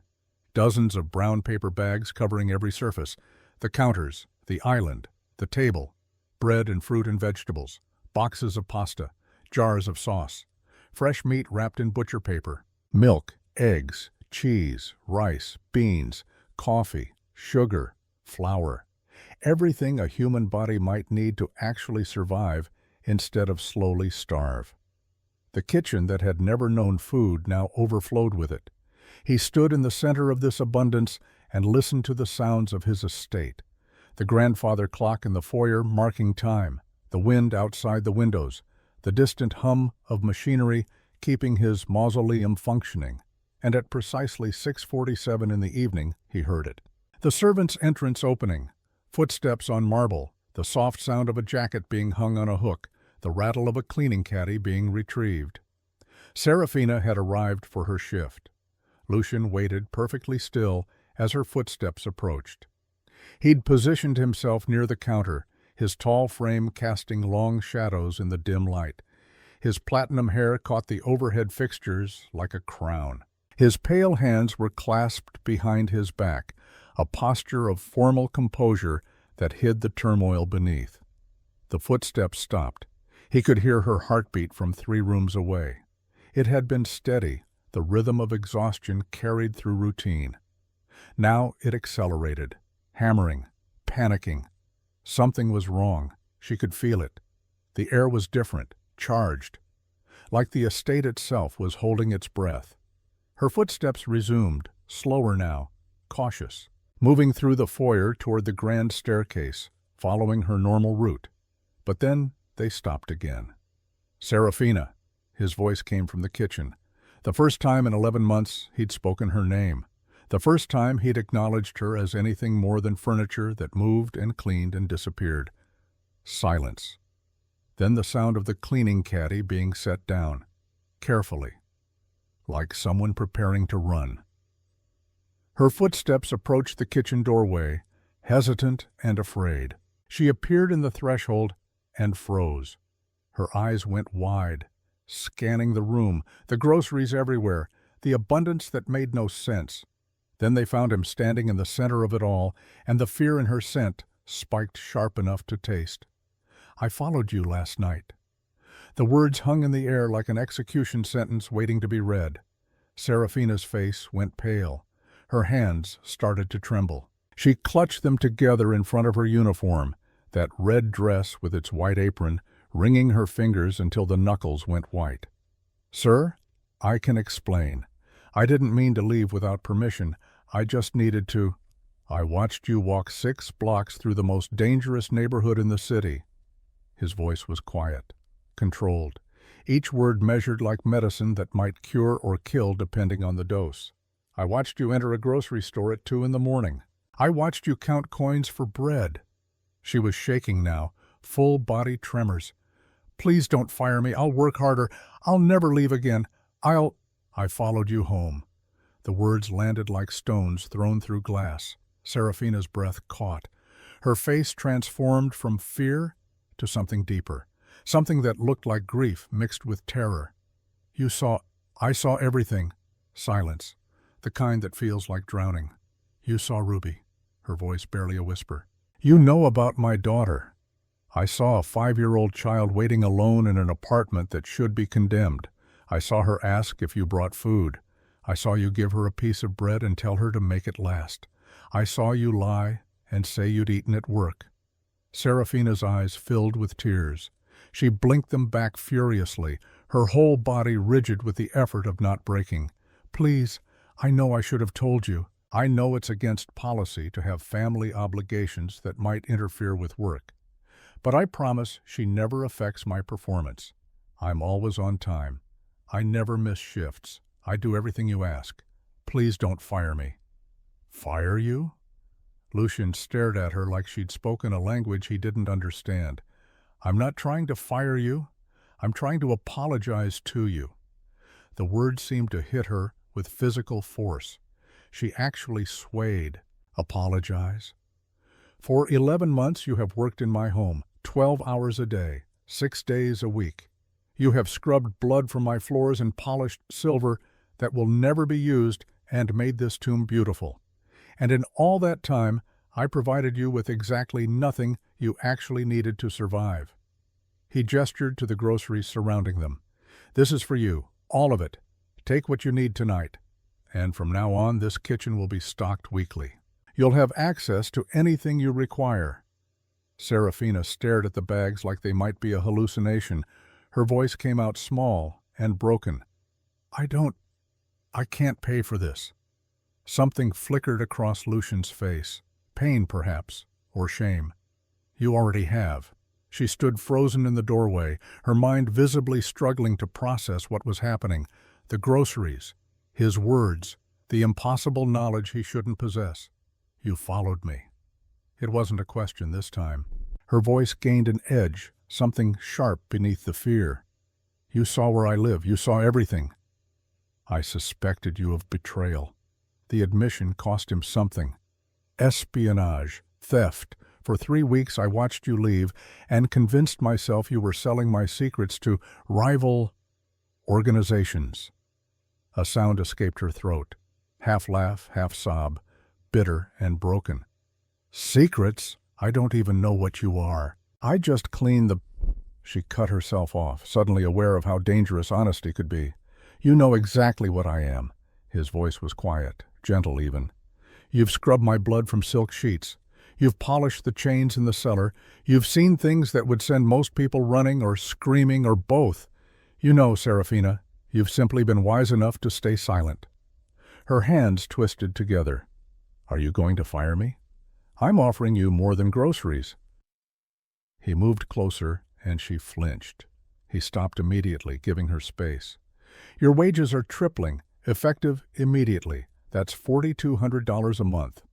Dozens of brown paper bags covering every surface. The counters, the island, the table, bread and fruit and vegetables, boxes of pasta, jars of sauce, fresh meat wrapped in butcher paper, milk, eggs, cheese, rice, beans, coffee, sugar, flour. Everything a human body might need to actually survive instead of slowly starve. The kitchen that had never known food now overflowed with it. He stood in the center of this abundance and listened to the sounds of his estate. The grandfather clock in the foyer marking time, the wind outside the windows, the distant hum of machinery keeping his mausoleum functioning. And at precisely 6:47 in the evening, he heard it. The servant's entrance opening, footsteps on marble, the soft sound of a jacket being hung on a hook, the rattle of a cleaning caddy being retrieved. Serafina had arrived for her shift. Lucian waited perfectly still as her footsteps approached. He'd positioned himself near the counter, his tall frame casting long shadows in the dim light. His platinum hair caught the overhead fixtures like a crown. His pale hands were clasped behind his back, a posture of formal composure that hid the turmoil beneath. The footsteps stopped. He could hear her heartbeat from 3 rooms away. It had been steady, the rhythm of exhaustion carried through routine. Now it accelerated, hammering, panicking. Something was wrong. She could feel it. The air was different, charged, like the estate itself was holding its breath. Her footsteps resumed, slower now, cautious, moving through the foyer toward the grand staircase, following her normal route. But then they stopped again. "Serafina," his voice came from the kitchen. The first time in 11 months he'd spoken her name. The first time he'd acknowledged her as anything more than furniture that moved and cleaned and disappeared. Silence. Then the sound of the cleaning caddy being set down, carefully, like someone preparing to run. Her footsteps approached the kitchen doorway, hesitant and afraid. She appeared in the threshold and froze. Her eyes went wide, scanning the room, the groceries everywhere, the abundance that made no sense. Then they found him standing in the center of it all, and the fear in her scent spiked sharp enough to taste. "I followed you last night." The words hung in the air like an execution sentence waiting to be read. Serafina's face went pale. Her hands started to tremble. She clutched them together in front of her uniform, that red dress with its white apron, wringing her fingers until the knuckles went white. "Sir, I can explain. I didn't mean to leave without permission. I just needed to. I watched you walk 6 blocks through the most dangerous neighborhood in the city." His voice was quiet, controlled, each word measured like medicine that might cure or kill depending on the dose. "I watched you enter a grocery store at 2 in the morning. I watched you count coins for bread." She was shaking now, full body tremors. "Please don't fire me. I'll work harder. I'll never leave again. I followed you home." The words landed like stones thrown through glass. Serafina's breath caught. Her face transformed from fear to something deeper, something that looked like grief mixed with terror. I saw everything." Silence, the kind that feels like drowning. "You saw Ruby," her voice barely a whisper. "You know about my daughter. I saw a 5-year-old child waiting alone in an apartment that should be condemned. I saw her ask if you brought food. I saw you give her a piece of bread and tell her to make it last. I saw you lie and say you'd eaten at work." Serafina's eyes filled with tears. She blinked them back furiously, her whole body rigid with the effort of not breaking. "Please, I know I should have told you. I know it's against policy to have family obligations that might interfere with work. But I promise she never affects my performance. I'm always on time. I never miss shifts. I do everything you ask. Please don't fire me." "Fire you?" Lucian stared at her like she'd spoken a language he didn't understand. "I'm not trying to fire you. I'm trying to apologize to you." The words seemed to hit her with physical force. She actually swayed. "Apologize? For 11 months you have worked in my home, 12 hours a day, 6 days a week. You have scrubbed blood from my floors and polished silver that will never be used and made this tomb beautiful. And in all that time, I provided you with exactly nothing you actually needed to survive." He gestured to the groceries surrounding them. "This is for you, all of it. Take what you need tonight. And from now on, this kitchen will be stocked weekly. You'll have access to anything you require." Serafina stared at the bags like they might be a hallucination. Her voice came out small and broken. I can't pay for this." Something flickered across Lucian's face. Pain, perhaps, or shame. "You already have." She stood frozen in the doorway, her mind visibly struggling to process what was happening. The groceries, his words, the impossible knowledge he shouldn't possess. "You followed me." It wasn't a question this time. Her voice gained an edge, something sharp beneath the fear. "You saw where I live. You saw everything." "I suspected you of betrayal." The admission cost him something. "Espionage, theft. For 3 weeks I watched you leave and convinced myself you were selling my secrets to rival organizations." A sound escaped her throat. Half laugh, half sob, bitter and broken. "Secrets? I don't even know what you are. I just clean the—" She cut herself off, suddenly aware of how dangerous honesty could be. "You know exactly what I am." His voice was quiet, gentle even. "You've scrubbed my blood from silk sheets. You've polished the chains in the cellar. You've seen things that would send most people running or screaming or both. You know, Serafina, you've simply been wise enough to stay silent." Her hands twisted together. "Are you going to fire me? I'm offering you more than groceries." He moved closer, and she flinched. He stopped immediately, giving her space. "Your wages are tripling, effective immediately. That's $4,200 a month.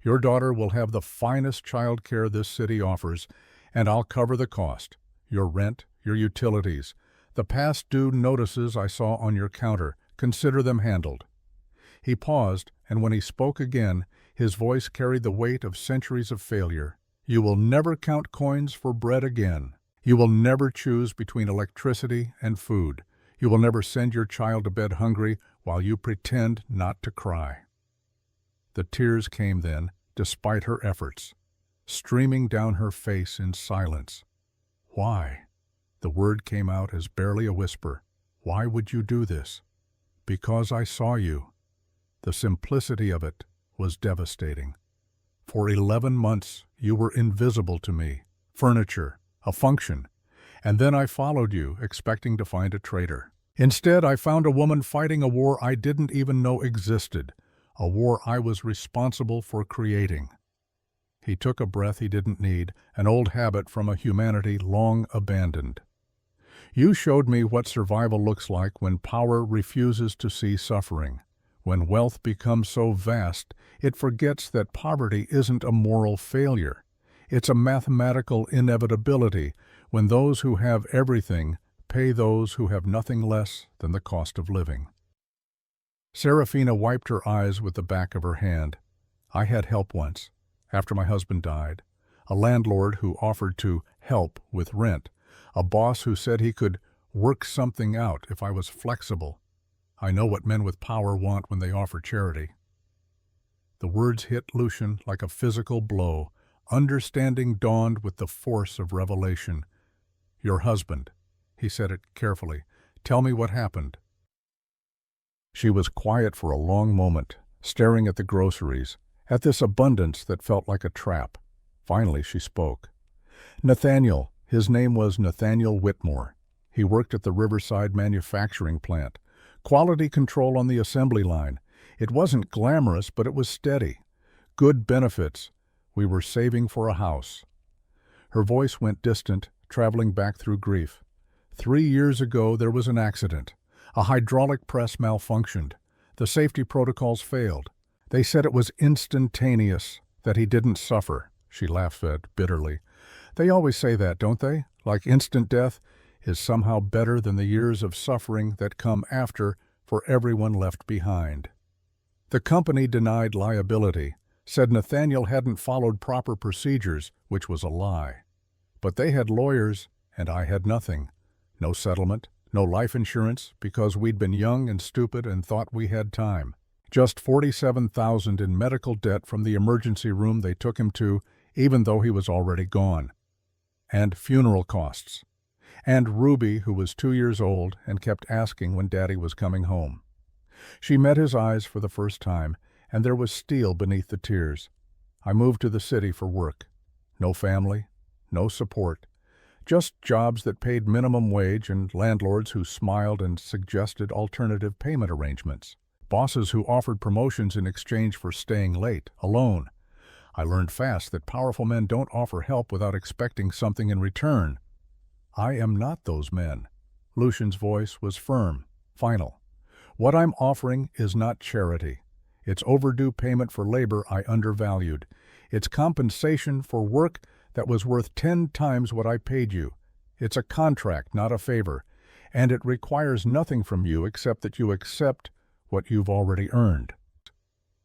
Your daughter will have the finest child care this city offers, and I'll cover the cost. Your rent, your utilities, the past due notices I saw on your counter. Consider them handled." He paused, and when he spoke again, his voice carried the weight of centuries of failure. "You will never count coins for bread again. You will never choose between electricity and food. You will never send your child to bed hungry while you pretend not to cry." The tears came then, despite her efforts, streaming down her face in silence. "Why?" The word came out as barely a whisper. "Why would you do this?" "Because I saw you." The simplicity of it was devastating. "For 11 months you were invisible to me, furniture, a function, and then I followed you, expecting to find a traitor. Instead, I found a woman fighting a war I didn't even know existed, a war I was responsible for creating." He took a breath he didn't need, an old habit from a humanity long abandoned. "You showed me what survival looks like when power refuses to see suffering. When wealth becomes so vast, it forgets that poverty isn't a moral failure. It's a mathematical inevitability when those who have everything pay those who have nothing less than the cost of living." Serafina wiped her eyes with the back of her hand. "I had help once, after my husband died. A landlord who offered to help with rent. A boss who said he could work something out if I was flexible. I know what men with power want when they offer charity." The words hit Lucian like a physical blow. Understanding dawned with the force of revelation. "Your husband." He said it carefully. "Tell me what happened." She was quiet for a long moment, staring at the groceries, at this abundance that felt like a trap. Finally she spoke. "Nathaniel." His name was Nathaniel Whitmore. He worked at the Riverside manufacturing plant. Quality control on the assembly line. It wasn't glamorous, but it was steady. Good benefits. We were saving for a house. Her voice went distant, traveling back through grief. 3 years ago there was an accident. A hydraulic press malfunctioned. The safety protocols failed. They said it was instantaneous, that he didn't suffer. She laughed bitterly. They always say that, don't they? Like instant death is somehow better than the years of suffering that come after for everyone left behind. The company denied liability, said Nathaniel hadn't followed proper procedures, which was a lie. But they had lawyers, and I had nothing. No settlement, no life insurance, because we'd been young and stupid and thought we had time. Just $47,000 in medical debt from the emergency room they took him to, even though he was already gone. And funeral costs. and Ruby, who was 2 years old and kept asking when Daddy was coming home. She met his eyes for the first time, and there was steel beneath the tears. I moved to the city for work. No family, no support, just jobs that paid minimum wage and landlords who smiled and suggested alternative payment arrangements. Bosses who offered promotions in exchange for staying late, alone. I learned fast that powerful men don't offer help without expecting something in return. I am not those men. Lucian's voice was firm, final. What I'm offering is not charity. It's overdue payment for labor I undervalued. It's compensation for work that was worth 10 times what I paid you. It's a contract, not a favor, and it requires nothing from you except that you accept what you've already earned.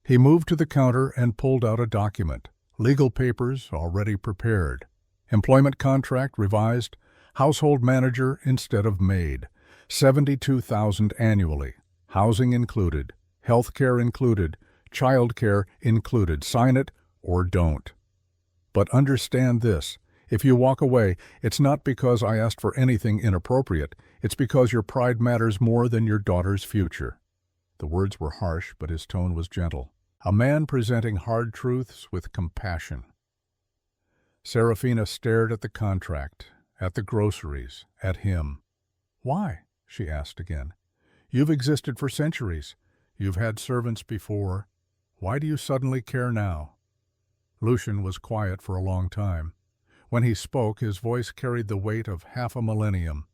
He moved to the counter and pulled out a document. Legal papers already prepared. Employment contract revised. Household manager instead of maid. $72,000 annually. Housing included. Health care included. Child care included. Sign it or don't. But understand this. If you walk away, it's not because I asked for anything inappropriate. It's because your pride matters more than your daughter's future. The words were harsh, but his tone was gentle. A man presenting hard truths with compassion. Serafina stared at the contract, at the groceries, at him. "Why?" she asked again. "You've existed for centuries. You've had servants before. Why do you suddenly care now?" Lucian was quiet for a long time. When he spoke, his voice carried the weight of half a millennium.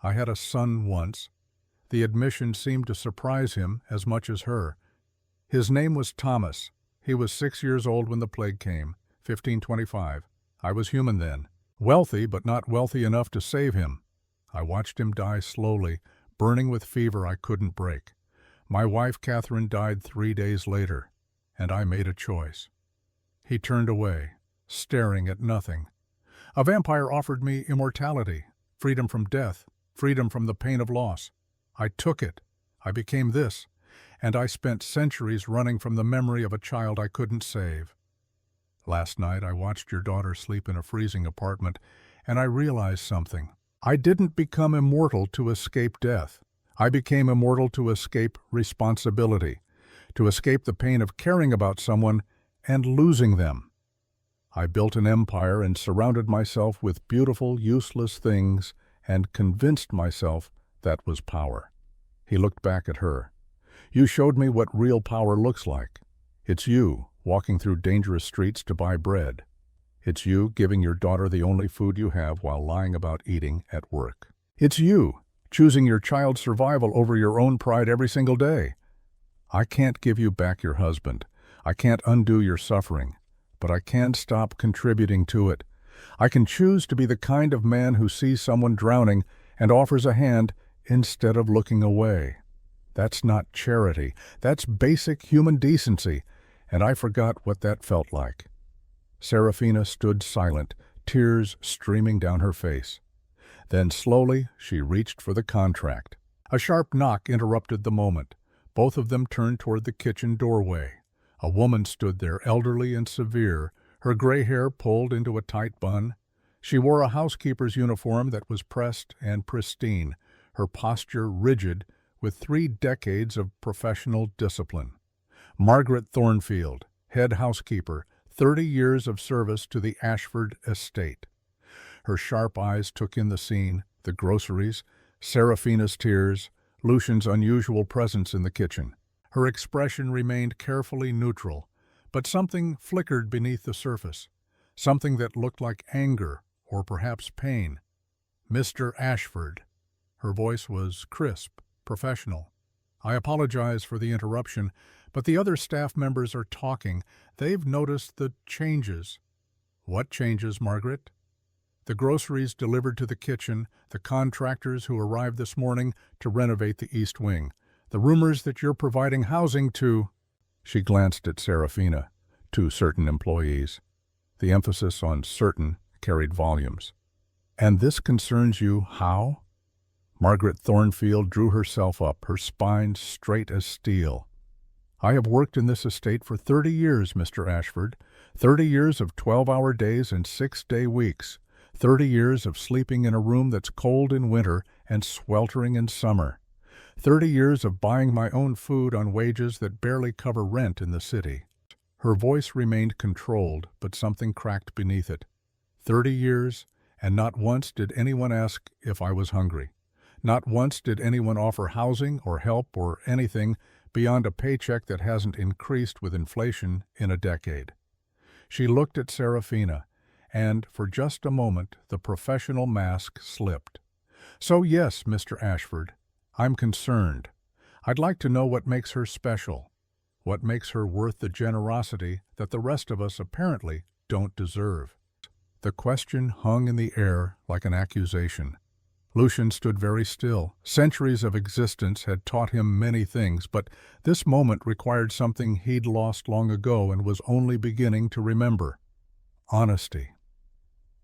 "I had a son once." The admission seemed to surprise him as much as her. His name was Thomas. He was 6 years old when the plague came, 1525. I was human then. Wealthy, but not wealthy enough to save him. I watched him die slowly, burning with fever I couldn't break. My wife, Catherine, died 3 days later, and I made a choice. He turned away, staring at nothing. A vampire offered me immortality, freedom from death, freedom from the pain of loss. I took it. I became this, and I spent centuries running from the memory of a child I couldn't save. Last night I watched your daughter sleep in a freezing apartment, and I realized something. I didn't become immortal to escape death. I became immortal to escape responsibility, to escape the pain of caring about someone and losing them. I built an empire and surrounded myself with beautiful, useless things and convinced myself that was power. He looked back at her. You showed me what real power looks like. It's you walking through dangerous streets to buy bread. It's you giving your daughter the only food you have while lying about eating at work. It's you choosing your child's survival over your own pride every single day. I can't give you back your husband. I can't undo your suffering, but I can stop contributing to it. I can choose to be the kind of man who sees someone drowning and offers a hand instead of looking away. That's not charity. That's basic human decency, and I forgot what that felt like. Serafina stood silent, tears streaming down her face. Then slowly she reached for the contract. A sharp knock interrupted the moment. Both of them turned toward the kitchen doorway. A woman stood there, elderly and severe, her gray hair pulled into a tight bun. She wore a housekeeper's uniform that was pressed and pristine, her posture rigid with 3 decades of professional discipline. Margaret Thornfield, head housekeeper, 30 years of service to the Ashford estate. Her sharp eyes took in the scene, the groceries, Serafina's tears, Lucian's unusual presence in the kitchen. Her expression remained carefully neutral, but something flickered beneath the surface, something that looked like anger or perhaps pain. "Mr. Ashford." Her voice was crisp, professional. "I apologize for the interruption, but the other staff members are talking. They've noticed the changes." "What changes, Margaret?" "The groceries delivered to the kitchen, the contractors who arrived this morning to renovate the East Wing, the rumors that you're providing housing to—" She glanced at Serafina, "to certain employees." The emphasis on certain carried volumes. "And this concerns you how?" Margaret Thornfield drew herself up, her spine straight as steel. "I have worked in this estate for 30 years, Mr. Ashford. 30 years of 12-hour days and 6-day weeks. 30 years of sleeping in a room that's cold in winter and sweltering in summer. 30 years of buying my own food on wages that barely cover rent in the city. Her voice remained controlled, but something cracked beneath it. 30 years, and not once did anyone ask if I was hungry. Not once did anyone offer housing or help or anything beyond a paycheck that hasn't increased with inflation in a decade. She looked at Serafina, and for just a moment the professional mask slipped. So yes, Mr. Ashford, I'm concerned. I'd like to know what makes her special. What makes her worth the generosity that the rest of us apparently don't deserve? The question hung in the air like an accusation. Lucian stood very still. Centuries of existence had taught him many things, but this moment required something he'd lost long ago and was only beginning to remember. Honesty.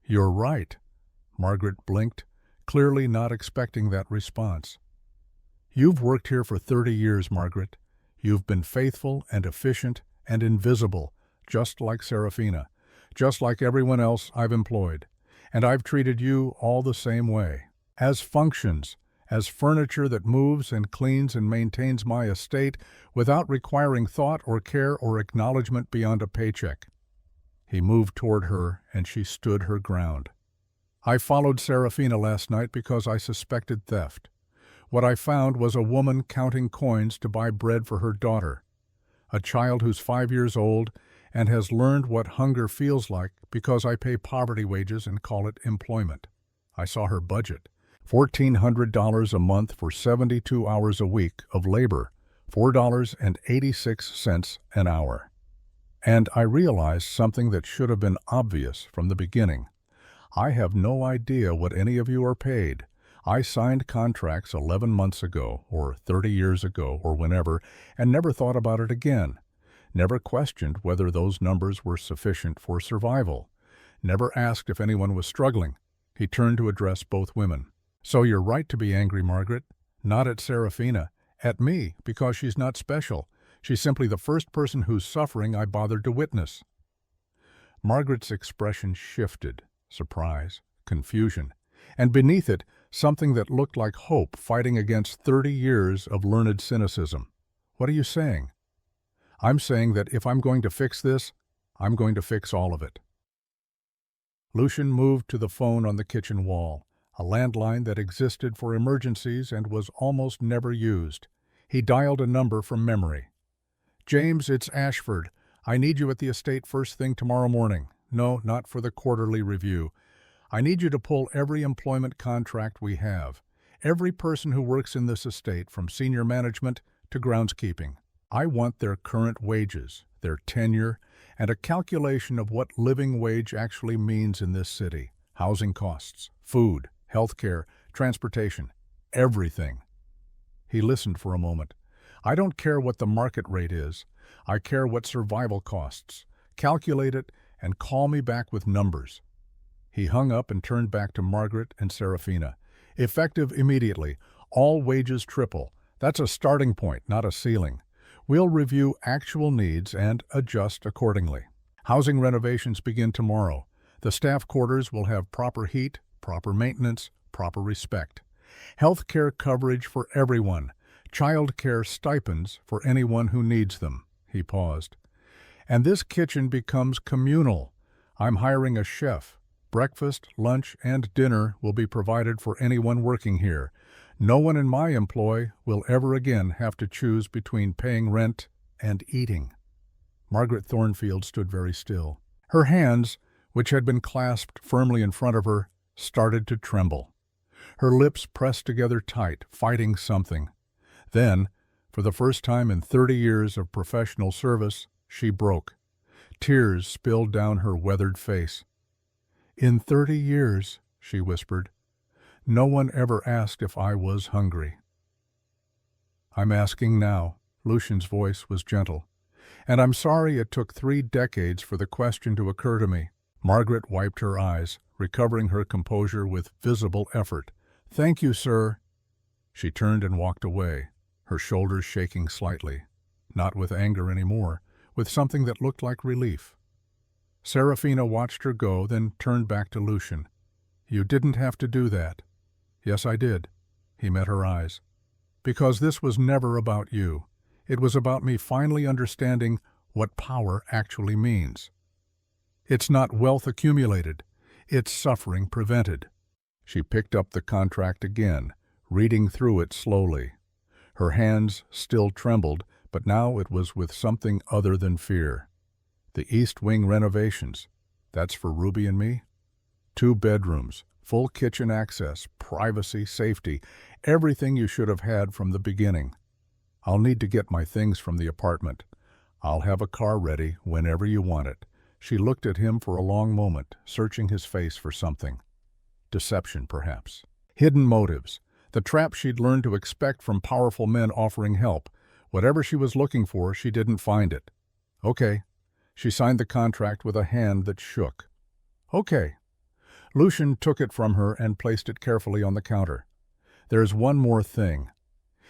You're right. Margaret blinked, clearly not expecting that response. You've worked here for 30 years, Margaret. You've been faithful and efficient and invisible, just like Serafina, just like everyone else I've employed. And I've treated you all the same way. As functions, as furniture that moves and cleans and maintains my estate without requiring thought or care or acknowledgement beyond a paycheck. He moved toward her, and she stood her ground. I followed Serafina last night because I suspected theft. What I found was a woman counting coins to buy bread for her daughter, a child who's 5 years old and has learned what hunger feels like because I pay poverty wages and call it employment. I saw her budget. $1,400 a month for 72 hours a week of labor, $4.86 an hour. And I realized something that should have been obvious from the beginning. I have no idea what any of you are paid. I signed contracts 11 months ago, or 30 years ago, or whenever, and never thought about it again. Never questioned whether those numbers were sufficient for survival. Never asked if anyone was struggling. He turned to address both women. So you're right to be angry, Margaret. Not at Serafina. At me, because she's not special. She's simply the first person whose suffering I bothered to witness. Margaret's expression shifted. Surprise, confusion, and beneath it, something that looked like hope fighting against 30 years of learned cynicism. What are you saying? I'm saying that if I'm going to fix this, I'm going to fix all of it. Lucian moved to the phone on the kitchen wall, a landline that existed for emergencies and was almost never used. He dialed a number from memory. James, it's Ashford. I need you at the estate first thing tomorrow morning. No, not for the quarterly review. I need you to pull every employment contract we have. Every person who works in this estate, from senior management to groundskeeping. I want their current wages, their tenure, and a calculation of what living wage actually means in this city. Housing costs, food, health care, transportation, everything. He listened for a moment. I don't care what the market rate is. I care what survival costs. Calculate it and call me back with numbers. He hung up and turned back to Margaret and Serafina. Effective immediately. All wages triple. That's a starting point, not a ceiling. We'll review actual needs and adjust accordingly. Housing renovations begin tomorrow. The staff quarters will have proper heat, proper maintenance, proper respect. Health care coverage for everyone. Child care stipends for anyone who needs them. He paused. And this kitchen becomes communal. I'm hiring a chef. Breakfast, lunch, and dinner will be provided for anyone working here. No one in my employ will ever again have to choose between paying rent and eating. Margaret Thornfield stood very still. Her hands, which had been clasped firmly in front of her, started to tremble. Her lips pressed together tight, fighting something. Then, for the first time in 30 years of professional service, she broke. Tears spilled down her weathered face. In 30 years, she whispered, no one ever asked if I was hungry. I'm asking now. Lucian's voice was gentle. And I'm sorry it took 3 decades for the question to occur to me. Margaret wiped her eyes, recovering her composure with visible effort. Thank you, sir. She turned and walked away, her shoulders shaking slightly, not with anger anymore, with something that looked like relief. Serafina watched her go, then turned back to Lucian. You didn't have to do that. Yes, I did. He met her eyes. Because this was never about you. It was about me finally understanding what power actually means. It's not wealth accumulated. It's suffering prevented. She picked up the contract again, reading through it slowly. Her hands still trembled, but now it was with something other than fear. The East Wing renovations. That's for Ruby and me? 2 bedrooms, full kitchen access, privacy, safety, everything you should have had from the beginning. I'll need to get my things from the apartment. I'll have a car ready whenever you want it. She looked at him for a long moment, searching his face for something. Deception, perhaps. Hidden motives. The trap she'd learned to expect from powerful men offering help. Whatever she was looking for, she didn't find it. Okay. She signed the contract with a hand that shook. Okay. Lucian took it from her and placed it carefully on the counter. There's one more thing.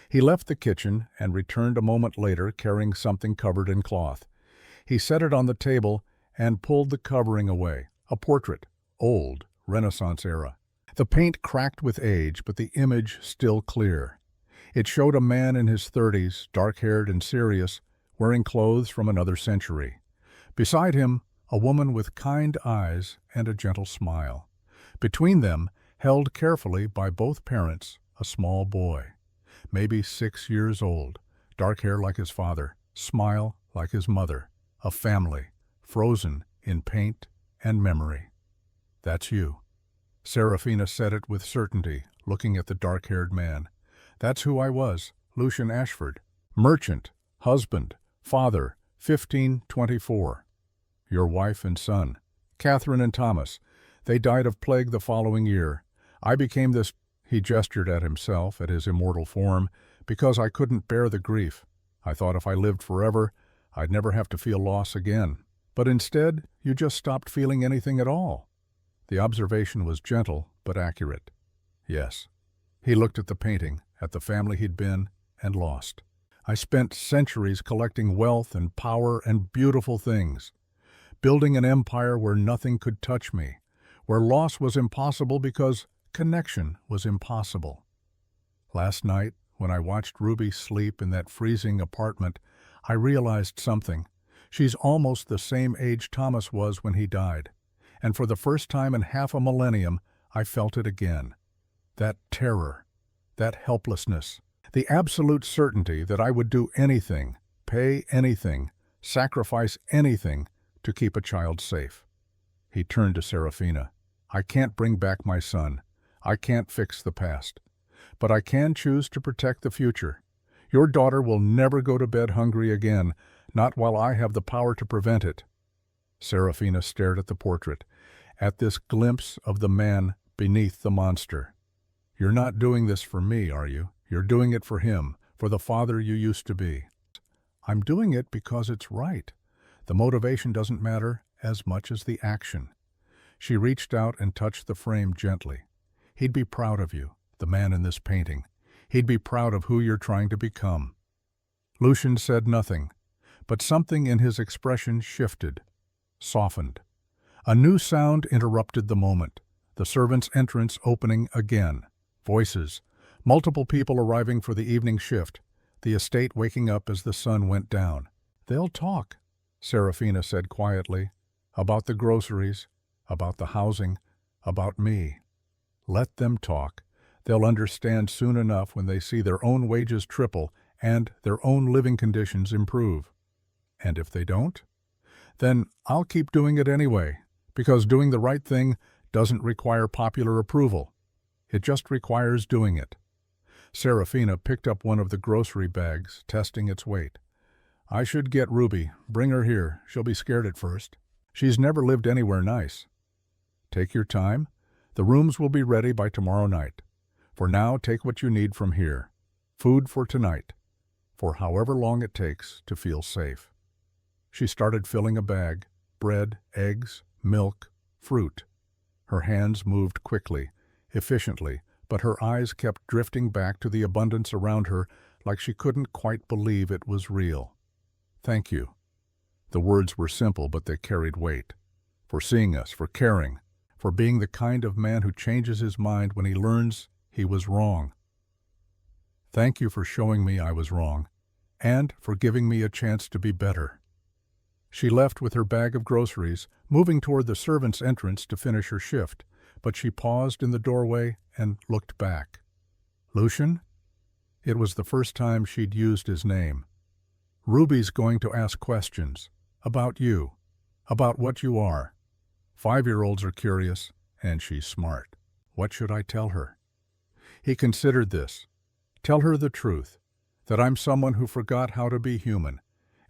He left the kitchen and returned a moment later carrying something covered in cloth. He set it on the table and pulled the covering away. A portrait. Old, Renaissance era. The paint cracked with age, but the image still clear. It showed a man in his 30s, dark-haired and serious, wearing clothes from another century. Beside him, a woman with kind eyes and a gentle smile. Between them, held carefully by both parents, a small boy. Maybe 6 years old, dark hair like his father, smile like his mother. A family, frozen in paint and memory. That's you. Serafina said it with certainty, looking at the dark-haired man. That's who I was, Lucian Ashford. Merchant, husband, father, 1524. Your wife and son, Catherine and Thomas. They died of plague the following year. I became this, he gestured at himself, at his immortal form, because I couldn't bear the grief. I thought if I lived forever, I'd never have to feel loss again. But instead, you just stopped feeling anything at all. The observation was gentle, but accurate. Yes. He looked at the painting, at the family he'd been and lost. I spent centuries collecting wealth and power and beautiful things, building an empire where nothing could touch me, where loss was impossible because connection was impossible. Last night, when I watched Ruby sleep in that freezing apartment, I realized something. She's almost the same age Thomas was when he died. And for the first time in half a millennium, I felt it again. That terror, that helplessness, the absolute certainty that I would do anything, pay anything, sacrifice anything to keep a child safe. He turned to Serafina. I can't bring back my son. I can't fix the past. But I can choose to protect the future. Your daughter will never go to bed hungry again, not while I have the power to prevent it. Serafina stared at the portrait, at this glimpse of the man beneath the monster. You're not doing this for me, are you? You're doing it for him, for the father you used to be. I'm doing it because it's right. The motivation doesn't matter as much as the action. She reached out and touched the frame gently. He'd be proud of you, the man in this painting. He'd be proud of who you're trying to become. Lucian said nothing, but something in his expression shifted, softened. A new sound interrupted the moment, the servant's entrance opening again. Voices, multiple people arriving for the evening shift, the estate waking up as the sun went down. They'll talk, Serafina said quietly, about the groceries, about the housing, about me. Let them talk. They'll understand soon enough when they see their own wages triple and their own living conditions improve. And if they don't, then I'll keep doing it anyway, because doing the right thing doesn't require popular approval. It just requires doing it. Serafina picked up one of the grocery bags, testing its weight. I should get Ruby. Bring her here. She'll be scared at first. She's never lived anywhere nice. Take your time. The rooms will be ready by tomorrow night. For now, take what you need from here. Food for tonight, for however long it takes to feel safe. She started filling a bag, bread, eggs, milk, fruit. Her hands moved quickly, efficiently, but her eyes kept drifting back to the abundance around her like she couldn't quite believe it was real. Thank you. The words were simple, but they carried weight. For seeing us, for caring, for being the kind of man who changes his mind when he learns he was wrong. Thank you for showing me I was wrong, and for giving me a chance to be better." She left with her bag of groceries, moving toward the servants' entrance to finish her shift, but she paused in the doorway and looked back. "Lucian?" It was the first time she'd used his name. "Ruby's going to ask questions. About you. About what you are. 5-year-olds are curious, and she's smart. What should I tell her?" He considered this. Tell her the truth, that I'm someone who forgot how to be human,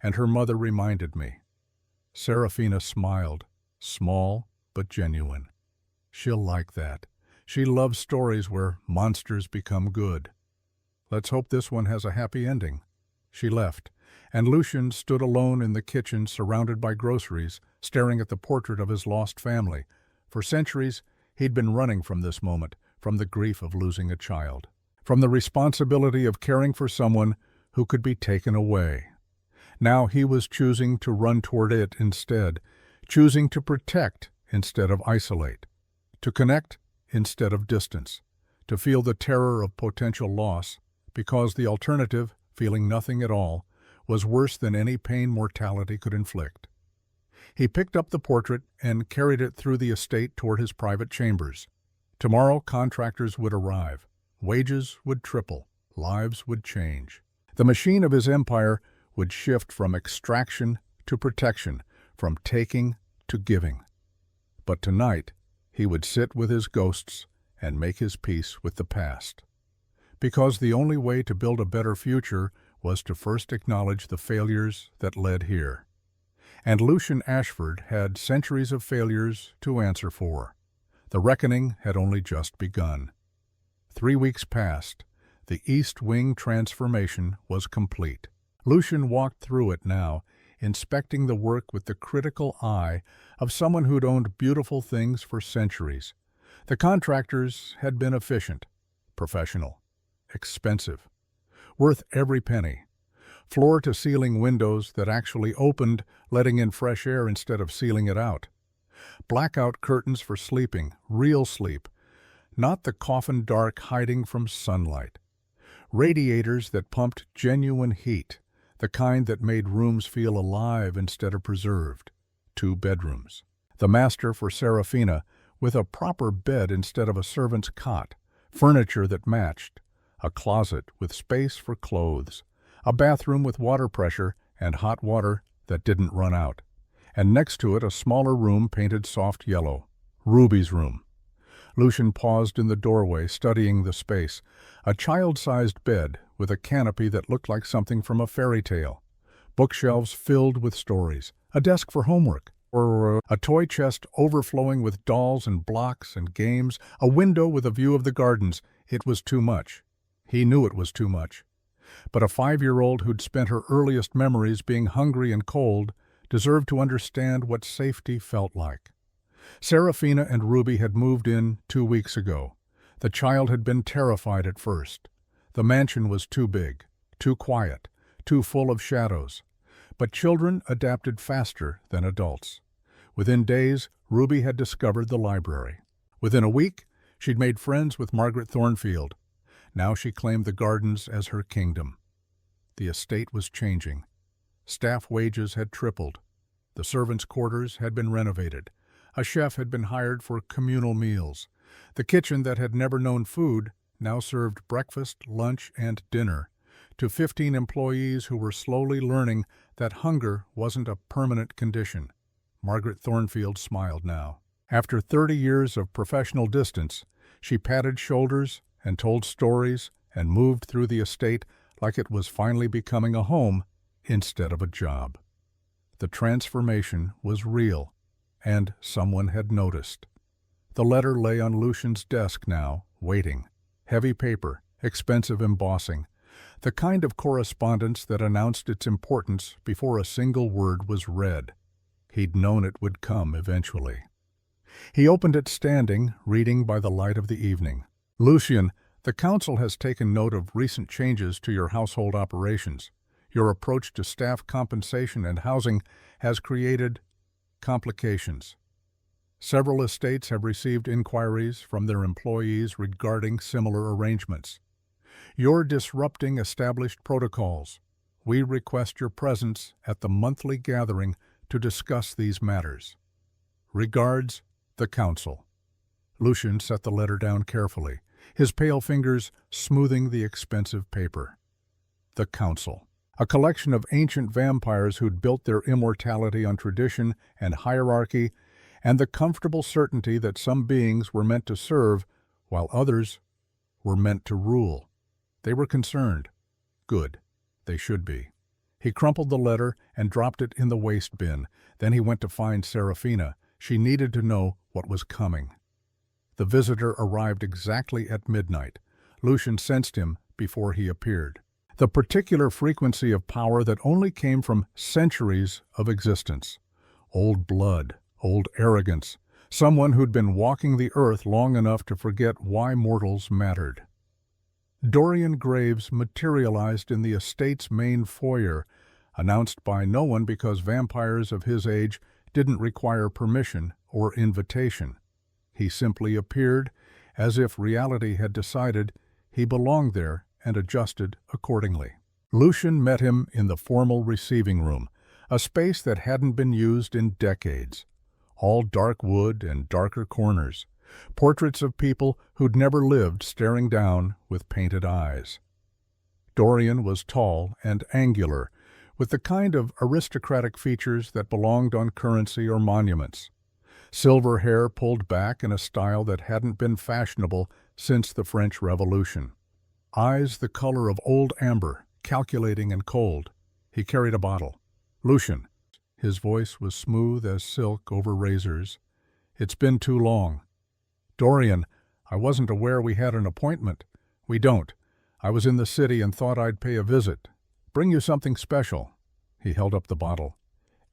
and her mother reminded me. Serafina smiled, small but genuine. She'll like that. She loves stories where monsters become good. Let's hope this one has a happy ending. She left, and Lucian stood alone in the kitchen surrounded by groceries, staring at the portrait of his lost family. For centuries, he'd been running from this moment, from the grief of losing a child, from the responsibility of caring for someone who could be taken away. Now he was choosing to run toward it instead, choosing to protect instead of isolate, to connect instead of distance, to feel the terror of potential loss, because the alternative, feeling nothing at all, was worse than any pain mortality could inflict. He picked up the portrait and carried it through the estate toward his private chambers. Tomorrow contractors would arrive, wages would triple, lives would change. The machine of his empire would shift from extraction to protection, from taking to giving. But tonight, he would sit with his ghosts and make his peace with the past. Because the only way to build a better future was to first acknowledge the failures that led here. And Lucian Ashford had centuries of failures to answer for. The reckoning had only just begun. 3 weeks passed. The East Wing transformation was complete. Lucian walked through it now, inspecting the work with the critical eye of someone who'd owned beautiful things for centuries. The contractors had been efficient, professional, expensive, worth every penny. Floor-to-ceiling windows that actually opened, letting in fresh air instead of sealing it out. Blackout curtains for sleeping, real sleep, not the coffin dark hiding from sunlight. Radiators that pumped genuine heat, the kind that made rooms feel alive instead of preserved. 2 bedrooms. The master for Serafina, with a proper bed instead of a servant's cot, furniture that matched, a closet with space for clothes, a bathroom with water pressure and hot water that didn't run out, and next to it a smaller room painted soft yellow, Ruby's room. Lucian paused in the doorway, studying the space. A child-sized bed with a canopy that looked like something from a fairy tale. Bookshelves filled with stories. A desk for homework. Or a toy chest overflowing with dolls and blocks and games. A window with a view of the gardens. It was too much. He knew it was too much. But a 5-year-old who'd spent her earliest memories being hungry and cold deserved to understand what safety felt like. Serafina and Ruby had moved in 2 weeks ago. The child had been terrified at first. The mansion was too big, too quiet, too full of shadows. But children adapted faster than adults. Within days, Ruby had discovered the library. Within a week, she'd made friends with Margaret Thornfield. Now she claimed the gardens as her kingdom. The estate was changing. Staff wages had tripled. The servants' quarters had been renovated. A chef had been hired for communal meals. The kitchen that had never known food now served breakfast, lunch, and dinner to 15 employees who were slowly learning that hunger wasn't a permanent condition. Margaret Thornfield smiled now. After 30 years of professional distance, she patted shoulders and told stories and moved through the estate like it was finally becoming a home instead of a job. The transformation was real, and someone had noticed. The letter lay on Lucian's desk now, waiting. Heavy paper, expensive embossing, the kind of correspondence that announced its importance before a single word was read. He'd known it would come eventually. He opened it standing, reading by the light of the evening. Lucian, the council has taken note of recent changes to your household operations. Your approach to staff compensation and housing has created complications. Several estates have received inquiries from their employees regarding similar arrangements. You're disrupting established protocols. We request your presence at the monthly gathering to discuss these matters. Regards, the Council. Lucian set the letter down carefully, his pale fingers smoothing the expensive paper. The Council. A collection of ancient vampires who'd built their immortality on tradition and hierarchy and the comfortable certainty that some beings were meant to serve while others were meant to rule. They were concerned. Good. They should be. He crumpled the letter and dropped it in the waste bin. Then he went to find Serafina. She needed to know what was coming. The visitor arrived exactly at midnight. Lucian sensed him before he appeared. The particular frequency of power that only came from centuries of existence. Old blood, old arrogance, someone who'd been walking the earth long enough to forget why mortals mattered. Dorian Graves materialized in the estate's main foyer, announced by no one because vampires of his age didn't require permission or invitation. He simply appeared, as if reality had decided he belonged there and adjusted accordingly. Lucian met him in the formal receiving room, a space that hadn't been used in decades. All dark wood and darker corners, portraits of people who'd never lived staring down with painted eyes. Dorian was tall and angular, with the kind of aristocratic features that belonged on currency or monuments. Silver hair pulled back in a style that hadn't been fashionable since the French Revolution. Eyes the color of old amber, calculating and cold. He carried a bottle. Lucian. His voice was smooth as silk over razors. It's been too long. Dorian, I wasn't aware we had an appointment. We don't. I was in the city and thought I'd pay a visit. Bring you something special. He held up the bottle.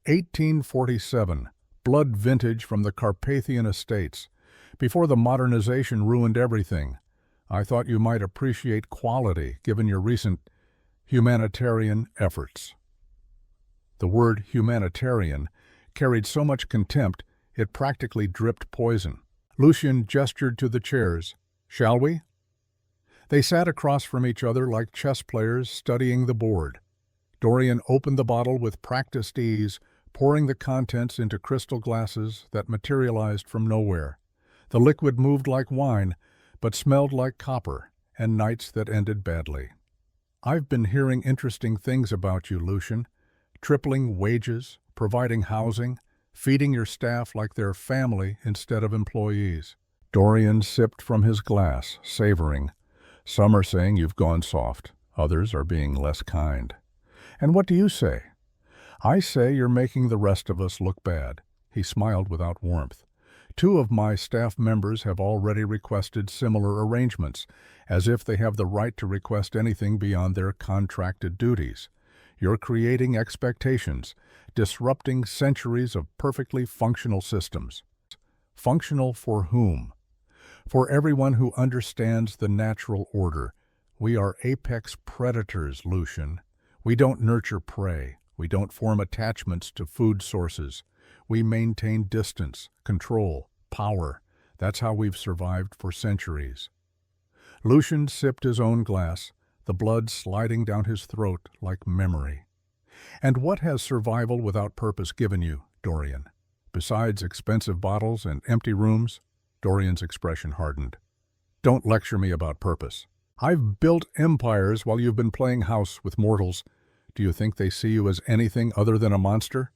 1847. Blood vintage from the Carpathian estates. Before the modernization ruined everything. I thought you might appreciate quality given your recent humanitarian efforts. The word humanitarian carried so much contempt it practically dripped poison. Lucian gestured to the chairs. Shall we? They sat across from each other like chess players studying the board. Dorian opened the bottle with practiced ease, pouring the contents into crystal glasses that materialized from nowhere. The liquid moved like wine, but smelled like copper and nights that ended badly. I've been hearing interesting things about you, Lucian. Tripling wages, providing housing, feeding your staff like they're family instead of employees. Dorian sipped from his glass, savoring. Some are saying you've gone soft. Others are being less kind. And what do you say? I say you're making the rest of us look bad. He smiled without warmth. 2 of my staff members have already requested similar arrangements, as if they have the right to request anything beyond their contracted duties. You're creating expectations, disrupting centuries of perfectly functional systems. Functional for whom? For everyone who understands the natural order. We are apex predators, Lucian. We don't nurture prey. We don't form attachments to food sources. We maintain distance, control, power. That's how we've survived for centuries. Lucian sipped his own glass, the blood sliding down his throat like memory. And what has survival without purpose given you, Dorian? Besides expensive bottles and empty rooms? Dorian's expression hardened. Don't lecture me about purpose. I've built empires while you've been playing house with mortals. Do you think they see you as anything other than a monster?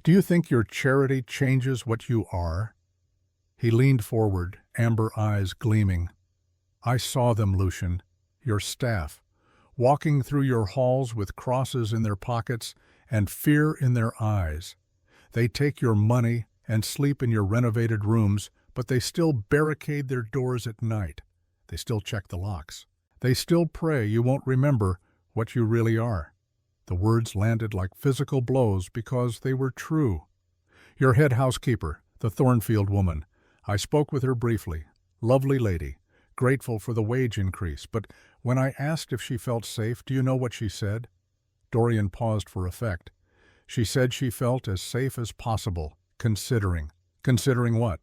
Do you think your charity changes what you are? He leaned forward, amber eyes gleaming. I saw them, Lucian, your staff, walking through your halls with crosses in their pockets and fear in their eyes. They take your money and sleep in your renovated rooms, but they still barricade their doors at night. They still check the locks. They still pray you won't remember what you really are. The words landed like physical blows because they were true. Your head housekeeper, the Thornfield woman. I spoke with her briefly. Lovely lady, grateful for the wage increase, but when I asked if she felt safe, do you know what she said? Dorian paused for effect. She said she felt as safe as possible, considering. Considering what?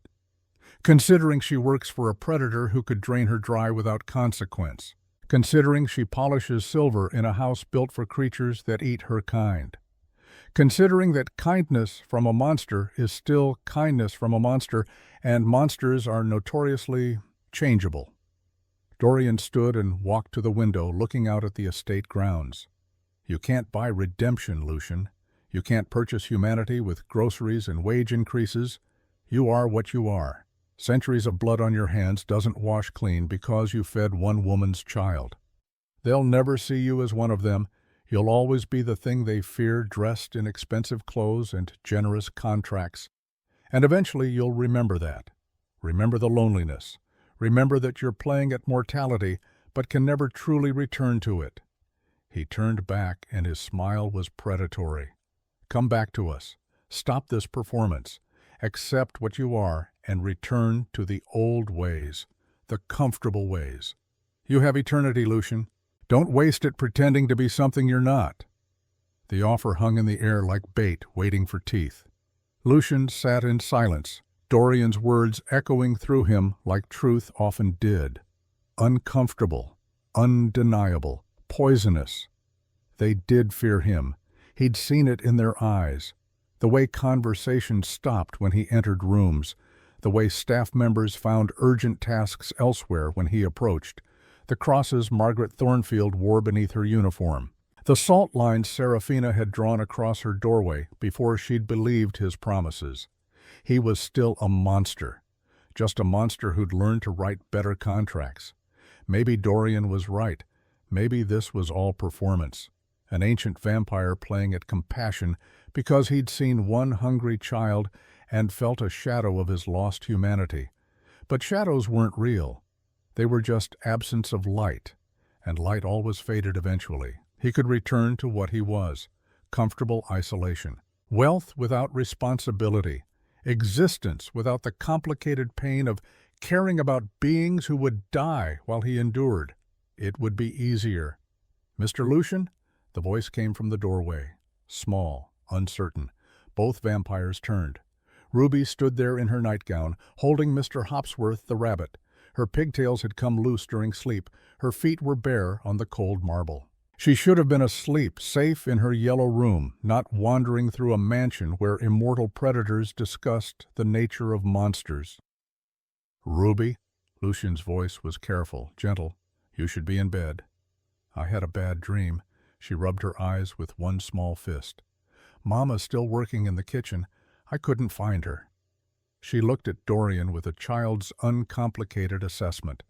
Considering she works for a predator who could drain her dry without consequence. Considering she polishes silver in a house built for creatures that eat her kind. Considering that kindness from a monster is still kindness from a monster, and monsters are notoriously changeable. Dorian stood and walked to the window, looking out at the estate grounds. You can't buy redemption, Lucian. You can't purchase humanity with groceries and wage increases. You are what you are. Centuries of blood on your hands doesn't wash clean because you fed one woman's child. They'll never see you as one of them. You'll always be the thing they fear, dressed in expensive clothes and generous contracts. And eventually you'll remember that. Remember the loneliness. Remember that you're playing at mortality, but can never truly return to it. He turned back, and his smile was predatory. Come back to us. Stop this performance. Accept what you are and return to the old ways, the comfortable ways. You have eternity, Lucian. Don't waste it pretending to be something you're not. The offer hung in the air like bait waiting for teeth. Lucian sat in silence, Dorian's words echoing through him like truth often did. Uncomfortable, undeniable, poisonous. They did fear him. He'd seen it in their eyes. The way conversation stopped when he entered rooms, the way staff members found urgent tasks elsewhere when he approached, the crosses Margaret Thornfield wore beneath her uniform, the salt lines Serafina had drawn across her doorway before she'd believed his promises. He was still a monster, just a monster who'd learned to write better contracts. Maybe Dorian was right. Maybe this was all performance. An ancient vampire playing at compassion because he'd seen one hungry child and felt a shadow of his lost humanity. But shadows weren't real. They were just absence of light, and light always faded eventually. He could return to what he was, comfortable isolation, wealth without responsibility, existence without the complicated pain of caring about beings who would die while he endured. It would be easier. Mr. Lucian? The voice came from the doorway, small, uncertain. Both vampires turned. Ruby stood there in her nightgown, holding Mr. Hopsworth the rabbit. Her pigtails had come loose during sleep. Her feet were bare on the cold marble. She should have been asleep, safe in her yellow room, not wandering through a mansion where immortal predators discussed the nature of monsters. Ruby, Lucian's voice was careful, gentle. You should be in bed. I had a bad dream. She rubbed her eyes with one small fist. Mama's still working in the kitchen. I couldn't find her. She looked at Dorian with a child's uncomplicated assessment.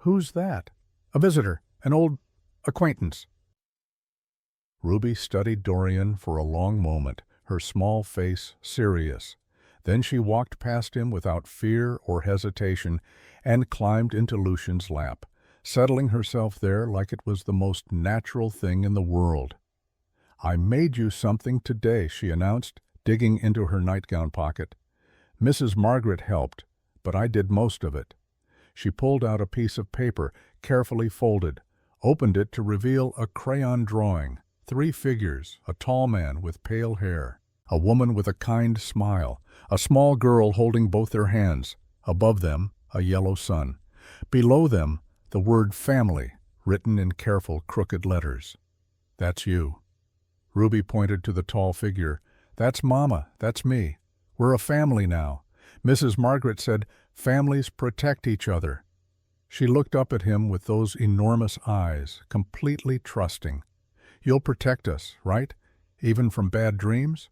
Who's that? A visitor, an old acquaintance. Ruby studied Dorian for a long moment, her small face serious. Then she walked past him without fear or hesitation and climbed into Lucian's lap, settling herself there like it was the most natural thing in the world. I made you something today, she announced, digging into her nightgown pocket. Mrs. Margaret helped, but I did most of it. She pulled out a piece of paper, carefully folded, opened it to reveal a crayon drawing, 3 figures, a tall man with pale hair, a woman with a kind smile, a small girl holding both their hands, above them, a yellow sun. Below them, the word family, written in careful, crooked letters. That's you. Ruby pointed to the tall figure. That's Mama, that's me. We're a family now. Mrs. Margaret said, families protect each other. She looked up at him with those enormous eyes, completely trusting. You'll protect us, right? Even from bad dreams?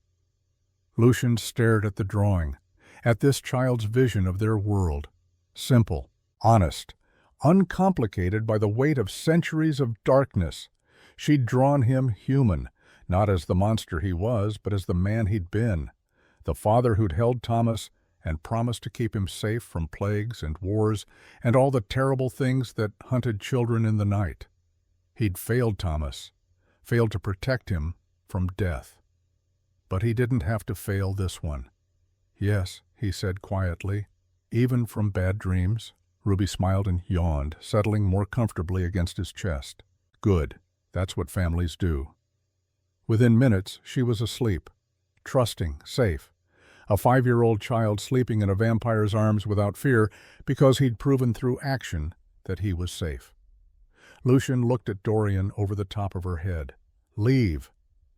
Lucian stared at the drawing, at this child's vision of their world. Simple, honest, uncomplicated by the weight of centuries of darkness. She'd drawn him human, not as the monster he was, but as the man he'd been. The father who'd held Thomas and promised to keep him safe from plagues and wars and all the terrible things that hunted children in the night. He'd failed Thomas, failed to protect him from death. But he didn't have to fail this one. Yes, he said quietly, even from bad dreams. Ruby smiled and yawned, settling more comfortably against his chest. Good, that's what families do. Within minutes, she was asleep, trusting, safe. A 5-year-old child sleeping in a vampire's arms without fear because he'd proven through action that he was safe. Lucian looked at Dorian over the top of her head. "Leave."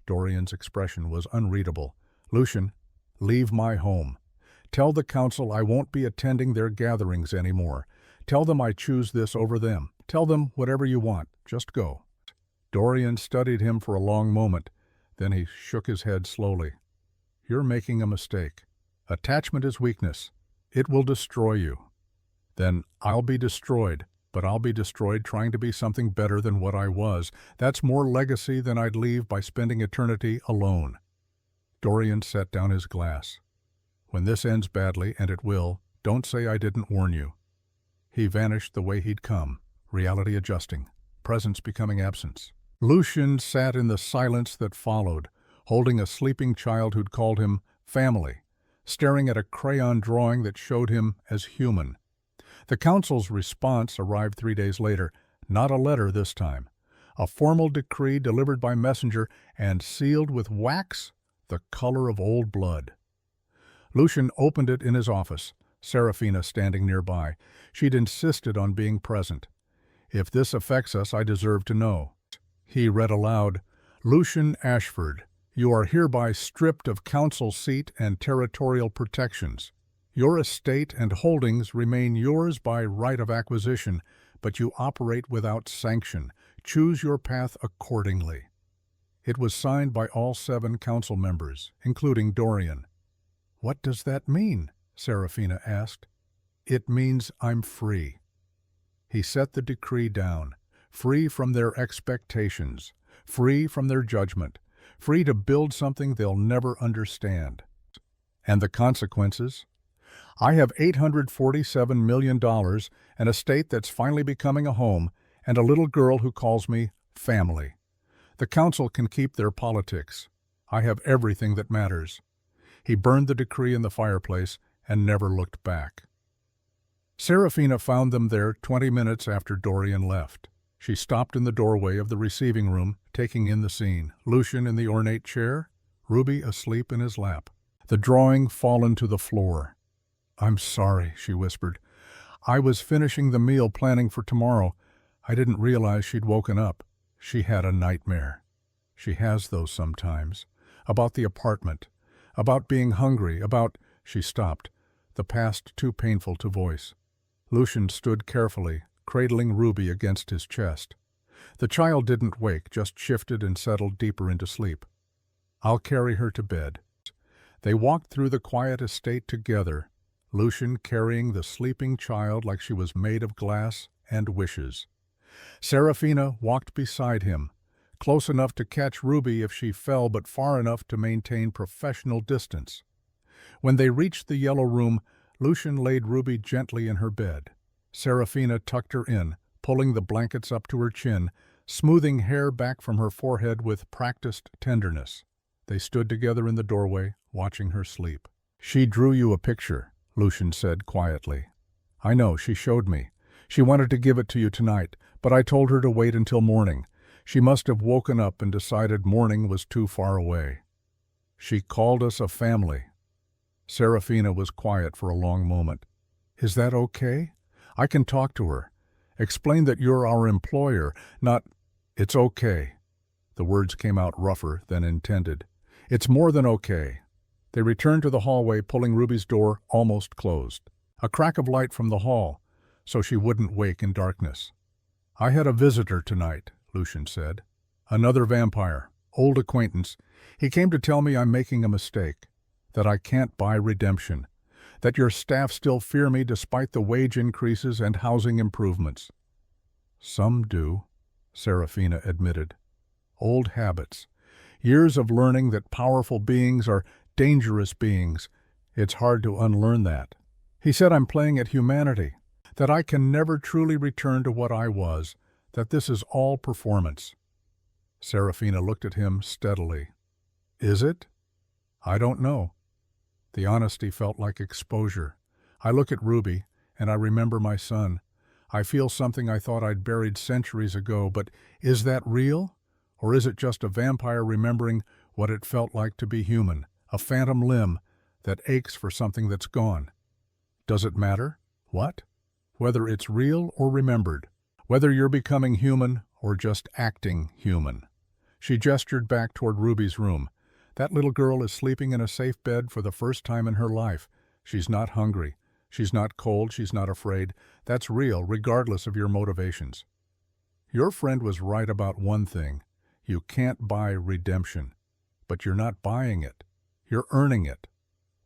Dorian's expression was unreadable. "Lucian, leave my home. Tell the council I won't be attending their gatherings anymore. Tell them I choose this over them. Tell them whatever you want. Just go." Dorian studied him for a long moment. Then he shook his head slowly. "You're making a mistake. Attachment is weakness. It will destroy you." "Then I'll be destroyed, but I'll be destroyed trying to be something better than what I was. That's more legacy than I'd leave by spending eternity alone." Dorian set down his glass. "When this ends badly, and it will, don't say I didn't warn you." He vanished the way he'd come, reality adjusting, presence becoming absence. Lucian sat in the silence that followed, holding a sleeping child who'd called him family, staring at a crayon drawing that showed him as human. The council's response arrived 3 days later, not a letter this time. A formal decree delivered by messenger and sealed with wax the color of old blood. Lucian opened it in his office, Seraphina standing nearby. She'd insisted on being present. "If this affects us, I deserve to know." He read aloud, "Lucian Ashford, you are hereby stripped of council seat and territorial protections. Your estate and holdings remain yours by right of acquisition, but you operate without sanction. Choose your path accordingly." It was signed by all 7 council members, including Dorian. "What does that mean?" Seraphina asked. "It means I'm free." He set the decree down, free from their expectations, free from their judgment, free to build something they'll never understand. And the consequences? I have $847 million, an estate that's finally becoming a home, and a little girl who calls me family. The council can keep their politics. I have everything that matters. He burned the decree in the fireplace and never looked back. Seraphina found them there 20 minutes after Dorian left. She stopped in the doorway of the receiving room, taking in the scene. Lucian in the ornate chair, Ruby asleep in his lap. The drawing fallen to the floor. "I'm sorry," she whispered. "I was finishing the meal planning for tomorrow. I didn't realize she'd woken up. She had a nightmare. She has those sometimes. About the apartment. About being hungry. About—" She stopped, the past too painful to voice. Lucian stood carefully, cradling Ruby against his chest. The child didn't wake, just shifted and settled deeper into sleep. "I'll carry her to bed." They walked through the quiet estate together, Lucian carrying the sleeping child like she was made of glass and wishes. Seraphina walked beside him, close enough to catch Ruby if she fell, but far enough to maintain professional distance. When they reached the yellow room, Lucian laid Ruby gently in her bed. Seraphina tucked her in, pulling the blankets up to her chin, smoothing hair back from her forehead with practiced tenderness. They stood together in the doorway, watching her sleep. "She drew you a picture," Lucian said quietly. "I know, she showed me. She wanted to give it to you tonight, but I told her to wait until morning. She must have woken up and decided morning was too far away. She called us a family." Seraphina was quiet for a long moment. "Is that okay? I can talk to her. Explain that you're our employer, not—" "It's okay." The words came out rougher than intended. "It's more than okay." They returned to the hallway, pulling Ruby's door almost closed. A crack of light from the hall, so she wouldn't wake in darkness. "I had a visitor tonight," Lucian said. "Another vampire, old acquaintance. He came to tell me I'm making a mistake, that I can't buy redemption, that your staff still fear me despite the wage increases and housing improvements." "Some do," Seraphina admitted. "Old habits. Years of learning that powerful beings are dangerous beings. It's hard to unlearn that. He said I'm playing at humanity, that I can never truly return to what I was, that this is all performance." Seraphina looked at him steadily. "Is it? I don't know." The honesty felt like exposure. "I look at Ruby, and I remember my son. I feel something I thought I'd buried centuries ago, but is that real? Or is it just a vampire remembering what it felt like to be human, a phantom limb that aches for something that's gone. Does it matter? What? Whether it's real or remembered. Whether you're becoming human or just acting human. She gestured back toward Ruby's room. That little girl is sleeping in a safe bed for the first time in her life. She's not hungry. She's not cold. She's not afraid. That's real, regardless of your motivations. Your friend was right about one thing. You can't buy redemption. But you're not buying it. You're earning it.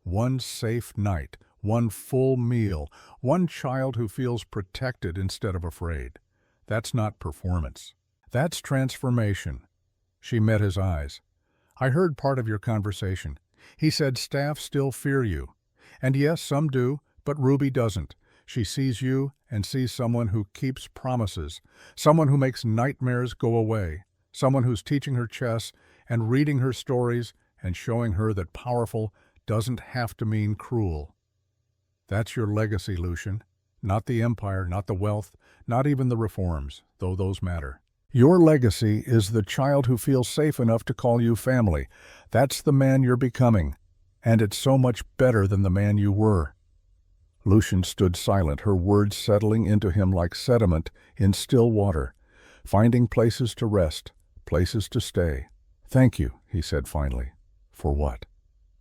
One safe night, one full meal, one child who feels protected instead of afraid. That's not performance. That's transformation. She met his eyes. I heard part of your conversation. He said staff still fear you. And yes, some do, but Ruby doesn't. She sees you and sees someone who keeps promises, someone who makes nightmares go away, someone who's teaching her chess and reading her stories and showing her that powerful doesn't have to mean cruel. That's your legacy, Lucian. Not the empire, not the wealth, not even the reforms, though those matter. Your legacy is the child who feels safe enough to call you family. That's the man you're becoming, and it's so much better than the man you were. Lucian stood silent, her words settling into him like sediment in still water, finding places to rest, places to stay. Thank you, he said finally. For what?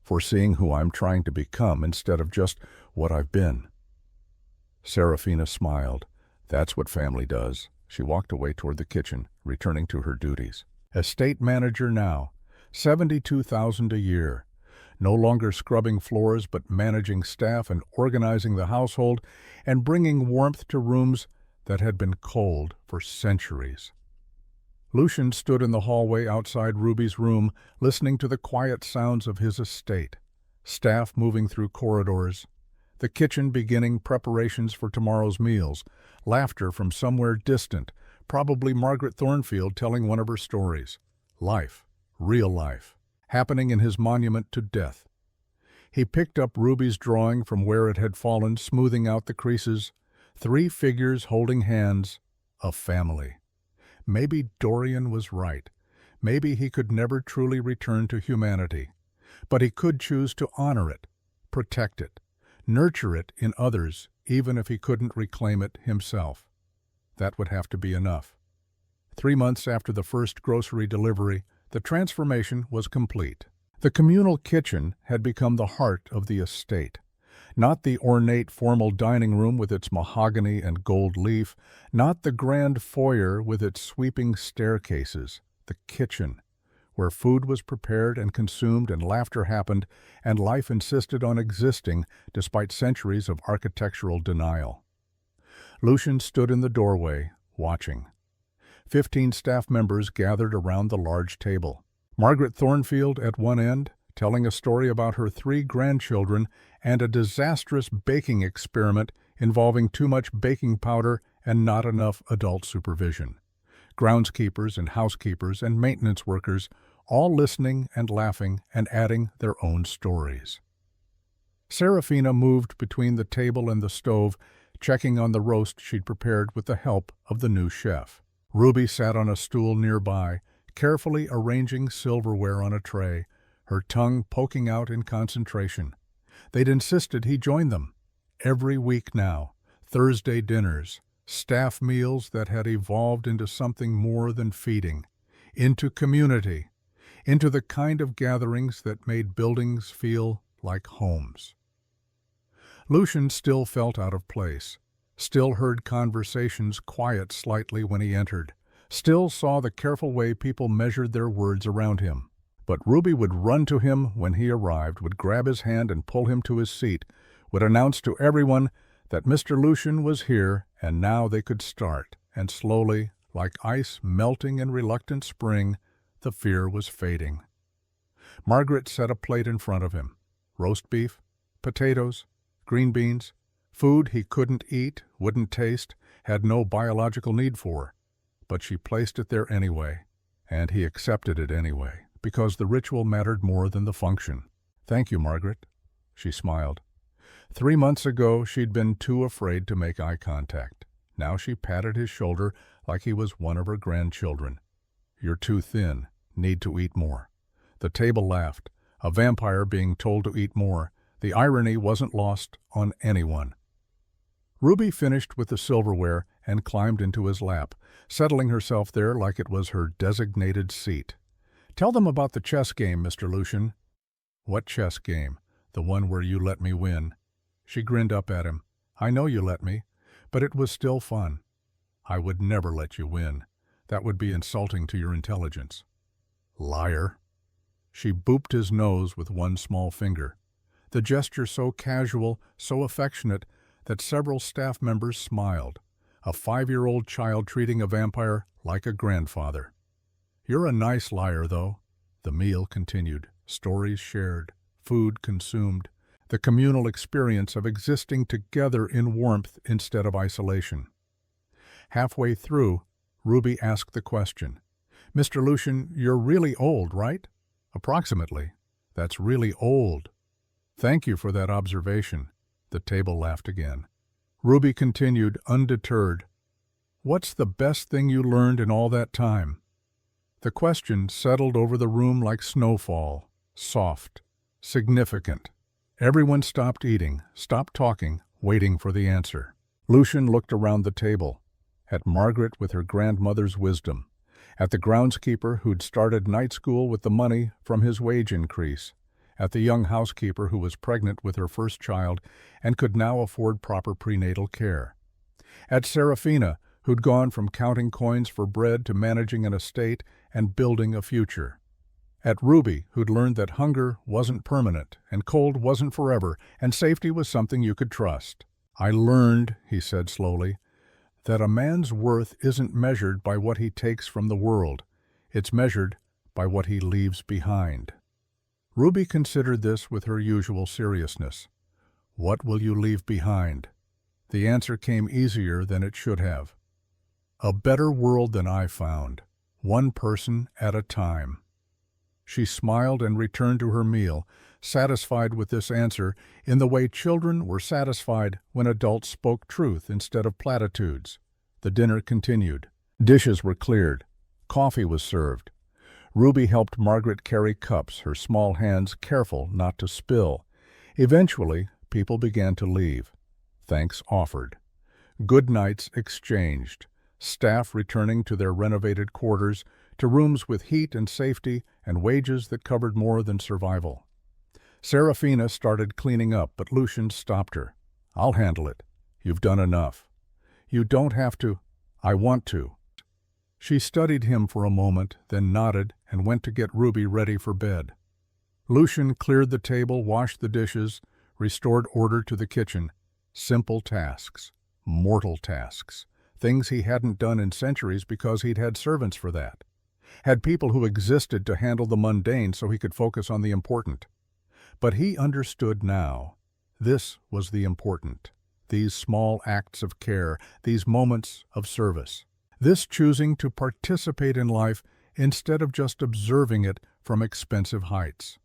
For seeing who I'm trying to become instead of just what I've been. Serafina smiled. That's what family does. She walked away toward the kitchen, returning to her duties. Estate manager now, $72,000 a year. No longer scrubbing floors, but managing staff and organizing the household and bringing warmth to rooms that had been cold for centuries. Lucian stood in the hallway outside Ruby's room, listening to the quiet sounds of his estate. Staff moving through corridors, the kitchen beginning preparations for tomorrow's meals, laughter from somewhere distant, probably Margaret Thornfield telling one of her stories. Life, real life, happening in his monument to death. He picked up Ruby's drawing from where it had fallen, smoothing out the creases. 3 figures holding hands, a family. Maybe Dorian was right. Maybe he could never truly return to humanity. But he could choose to honor it, protect it, nurture it in others, even if he couldn't reclaim it himself. That would have to be enough. 3 months after the first grocery delivery, the transformation was complete. The communal kitchen had become the heart of the estate. Not the ornate formal dining room with its mahogany and gold leaf, not the grand foyer with its sweeping staircases. The kitchen, where food was prepared and consumed and laughter happened and life insisted on existing despite centuries of architectural denial. Lucian stood in the doorway, watching. 15 staff members gathered around the large table. Margaret Thornfield at one end, telling a story about her 3 grandchildren and a disastrous baking experiment involving too much baking powder and not enough adult supervision. Groundskeepers and housekeepers and maintenance workers all listening and laughing and adding their own stories. Serafina moved between the table and the stove, checking on the roast she'd prepared with the help of the new chef. Ruby sat on a stool nearby, carefully arranging silverware on a tray, her tongue poking out in concentration. They'd insisted he join them. Every week now, Thursday dinners, staff meals that had evolved into something more than feeding, into community, into the kind of gatherings that made buildings feel like homes. Lucian still felt out of place, still heard conversations quiet slightly when he entered, still saw the careful way people measured their words around him. But Ruby would run to him when he arrived, would grab his hand and pull him to his seat, would announce to everyone that Mr. Lucian was here and now they could start, and slowly, like ice melting in reluctant spring, the fear was fading. Margaret set a plate in front of him. Roast beef, potatoes, green beans, food he couldn't eat, wouldn't taste, had no biological need for. But she placed it there anyway, and he accepted it anyway, because the ritual mattered more than the function. "Thank you, Margaret," she smiled. 3 months ago, she'd been too afraid to make eye contact. Now she patted his shoulder like he was one of her grandchildren. "You're too thin. Need to eat more." The table laughed. A vampire being told to eat more. The irony wasn't lost on anyone. Ruby finished with the silverware and climbed into his lap, settling herself there like it was her designated seat. "Tell them about the chess game, Mr. Lucian." "What chess game? The one where you let me win?" She grinned up at him. "I know you let me, but it was still fun." "I would never let you win. That would be insulting to your intelligence." "Liar." She booped his nose with one small finger, the gesture so casual, so affectionate, that several staff members smiled. A 5-year-old child treating a vampire like a grandfather. "You're a nice liar, though." The meal continued, stories shared, food consumed, the communal experience of existing together in warmth instead of isolation. Halfway through, Ruby asked the question, "Mr. Lucian, you're really old, right?" "Approximately." "That's really old." "Thank you for that observation." The table laughed again. Ruby continued, undeterred, "What's the best thing you learned in all that time?" The question settled over the room like snowfall, soft, significant. Everyone stopped eating, stopped talking, waiting for the answer. Lucian looked around the table, at Margaret with her grandmother's wisdom, at the groundskeeper who'd started night school with the money from his wage increase, at the young housekeeper who was pregnant with her first child and could now afford proper prenatal care, at Serafina, who'd gone from counting coins for bread to managing an estate and building a future, at Ruby, who'd learned that hunger wasn't permanent and cold wasn't forever and safety was something you could trust. "I learned," he said slowly, "that a man's worth isn't measured by what he takes from the world. It's measured by what he leaves behind." Ruby considered this with her usual seriousness. "What will you leave behind?" The answer came easier than it should have. "A better world than I found, one person at a time." She smiled and returned to her meal, satisfied with this answer in the way children were satisfied when adults spoke truth instead of platitudes. The dinner continued. Dishes were cleared. Coffee was served. Ruby helped Margaret carry cups, her small hands careful not to spill. Eventually, people began to leave. Thanks offered. Good nights exchanged. Staff returning to their renovated quarters, to rooms with heat and safety and wages that covered more than survival. Serafina started cleaning up, but Lucian stopped her. "I'll handle it. You've done enough." "You don't have to." "I want to." She studied him for a moment, then nodded and went to get Ruby ready for bed. Lucian cleared the table, washed the dishes, restored order to the kitchen. Simple tasks, mortal tasks, things he hadn't done in centuries because he'd had servants for that. Had people who existed to handle the mundane so he could focus on the important. But he understood now. This was the important. These small acts of care, these moments of service. This choosing to participate in life instead of just observing it from expensive heights.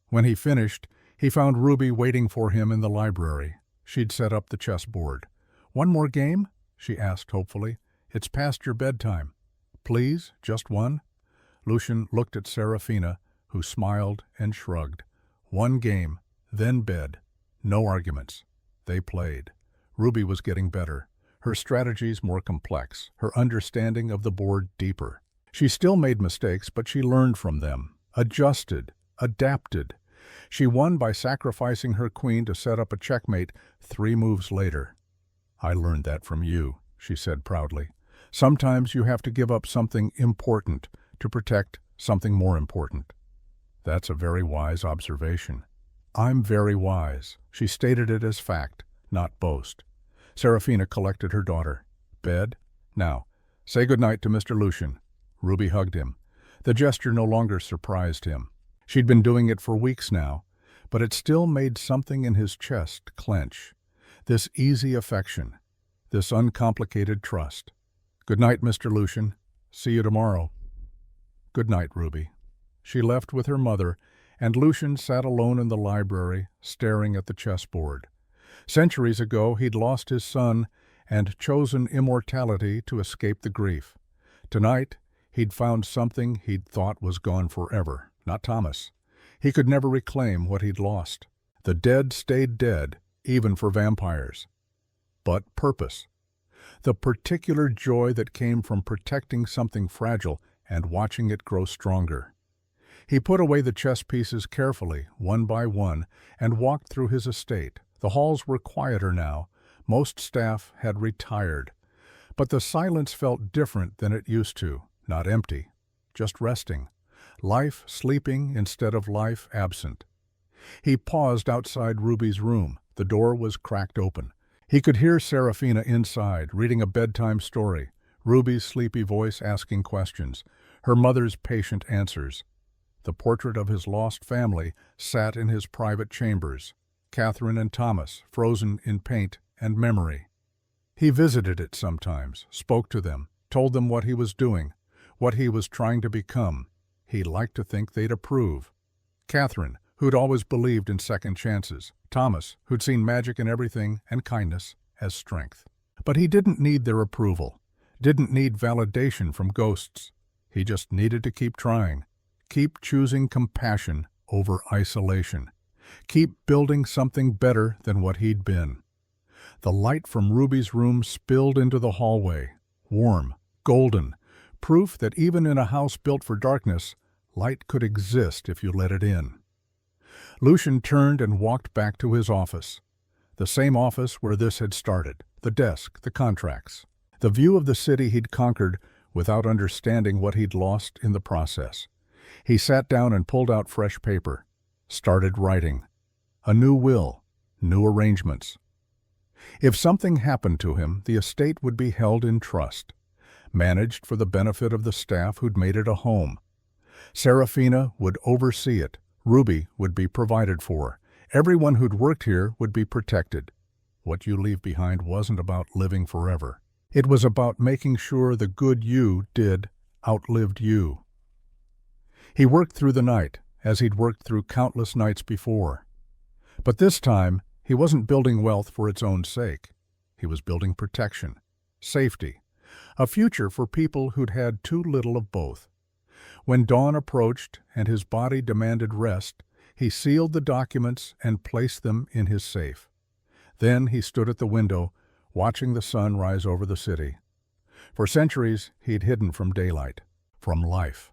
When he finished, he found Ruby waiting for him in the library. She'd set up the chessboard. "One more game?" she asked hopefully. "It's past your bedtime." "Please, just one?" Lucian looked at Serafina, who smiled and shrugged. One game, then bed. No arguments. They played. Ruby was getting better. Her strategies more complex, her understanding of the board deeper. She still made mistakes, but she learned from them, adjusted, adapted. She won by sacrificing her queen to set up a checkmate 3 moves later. "I learned that from you," she said proudly. "Sometimes you have to give up something important to protect something more important." "That's a very wise observation." "I'm very wise." She stated it as fact, not boast. Serafina collected her daughter. "Bed? Now, say goodnight to Mr. Lucian." Ruby hugged him. The gesture no longer surprised him. She'd been doing it for weeks now, but it still made something in his chest clench. This easy affection, this uncomplicated trust. "Good night, Mr. Lucian. See you tomorrow." "Good night, Ruby." She left with her mother, and Lucian sat alone in the library, staring at the chessboard. Centuries ago, he'd lost his son and chosen immortality to escape the grief. Tonight, he'd found something he'd thought was gone forever, not Thomas. He could never reclaim what he'd lost. The dead stayed dead, even for vampires. But purpose. The particular joy that came from protecting something fragile and watching it grow stronger. He put away the chess pieces carefully, one by one, and walked through his estate. The halls were quieter now. Most staff had retired. But the silence felt different than it used to, not empty, just resting. Life sleeping instead of life absent. He paused outside Ruby's room. The door was cracked open. He could hear Serafina inside, reading a bedtime story, Ruby's sleepy voice asking questions, her mother's patient answers. The portrait of his lost family sat in his private chambers, Catherine and Thomas, frozen in paint and memory. He visited it sometimes, spoke to them, told them what he was doing, what he was trying to become. He liked to think they'd approve. Catherine, who'd always believed in second chances. Thomas, who'd seen magic in everything and kindness as strength. But he didn't need their approval, didn't need validation from ghosts. He just needed to keep trying, keep choosing compassion over isolation, keep building something better than what he'd been. The light from Ruby's room spilled into the hallway, warm, golden, proof that even in a house built for darkness, light could exist if you let it in. Lucian turned and walked back to his office. The same office where this had started, the desk, the contracts, the view of the city he'd conquered without understanding what he'd lost in the process. He sat down and pulled out fresh paper, started writing. A new will, new arrangements. If something happened to him, the estate would be held in trust, managed for the benefit of the staff who'd made it a home. Serafina would oversee it. Ruby would be provided for. Everyone who'd worked here would be protected. What you leave behind wasn't about living forever. It was about making sure the good you did outlived you. He worked through the night, as he'd worked through countless nights before. But this time, he wasn't building wealth for its own sake. He was building protection, safety, a future for people who'd had too little of both. When dawn approached and his body demanded rest, he sealed the documents and placed them in his safe. Then he stood at the window, watching the sun rise over the city. For centuries, he'd hidden from daylight, from life,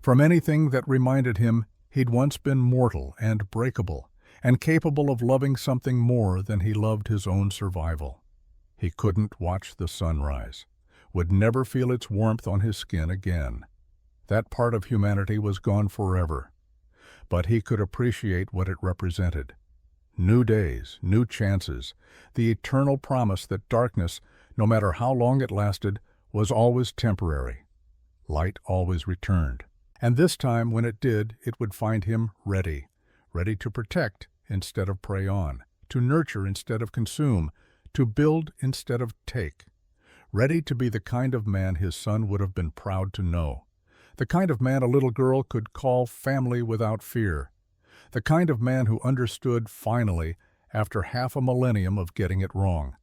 from anything that reminded him he'd once been mortal and breakable, and capable of loving something more than he loved his own survival. He couldn't watch the sunrise, would never feel its warmth on his skin again. That part of humanity was gone forever, but he could appreciate what it represented. New days, new chances, the eternal promise that darkness, no matter how long it lasted, was always temporary. Light always returned. And this time, when it did, it would find him ready to protect instead of prey on, to nurture instead of consume, to build instead of take. Ready to be the kind of man his son would have been proud to know. The kind of man a little girl could call family without fear. The kind of man who understood finally, after half a millennium of getting it wrong.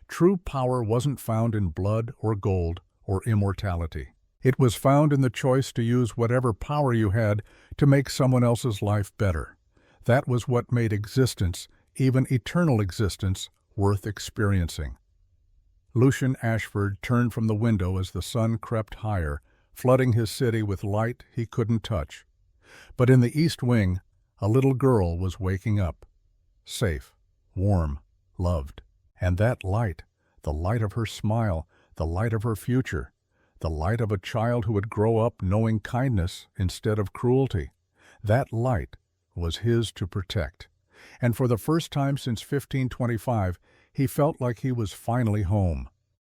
True power wasn't found in blood or gold or immortality. It was found in the choice to use whatever power you had to make someone else's life better. That was what made existence, even eternal existence, worth experiencing. Lucian Ashford turned from the window as the sun crept higher, flooding his city with light he couldn't touch. But in the east wing, a little girl was waking up. Safe, warm, loved. And that light, the light of her smile, the light of her future, the light of a child who would grow up knowing kindness instead of cruelty, that light was his to protect. And for the first time since 1525, he felt like he was finally home.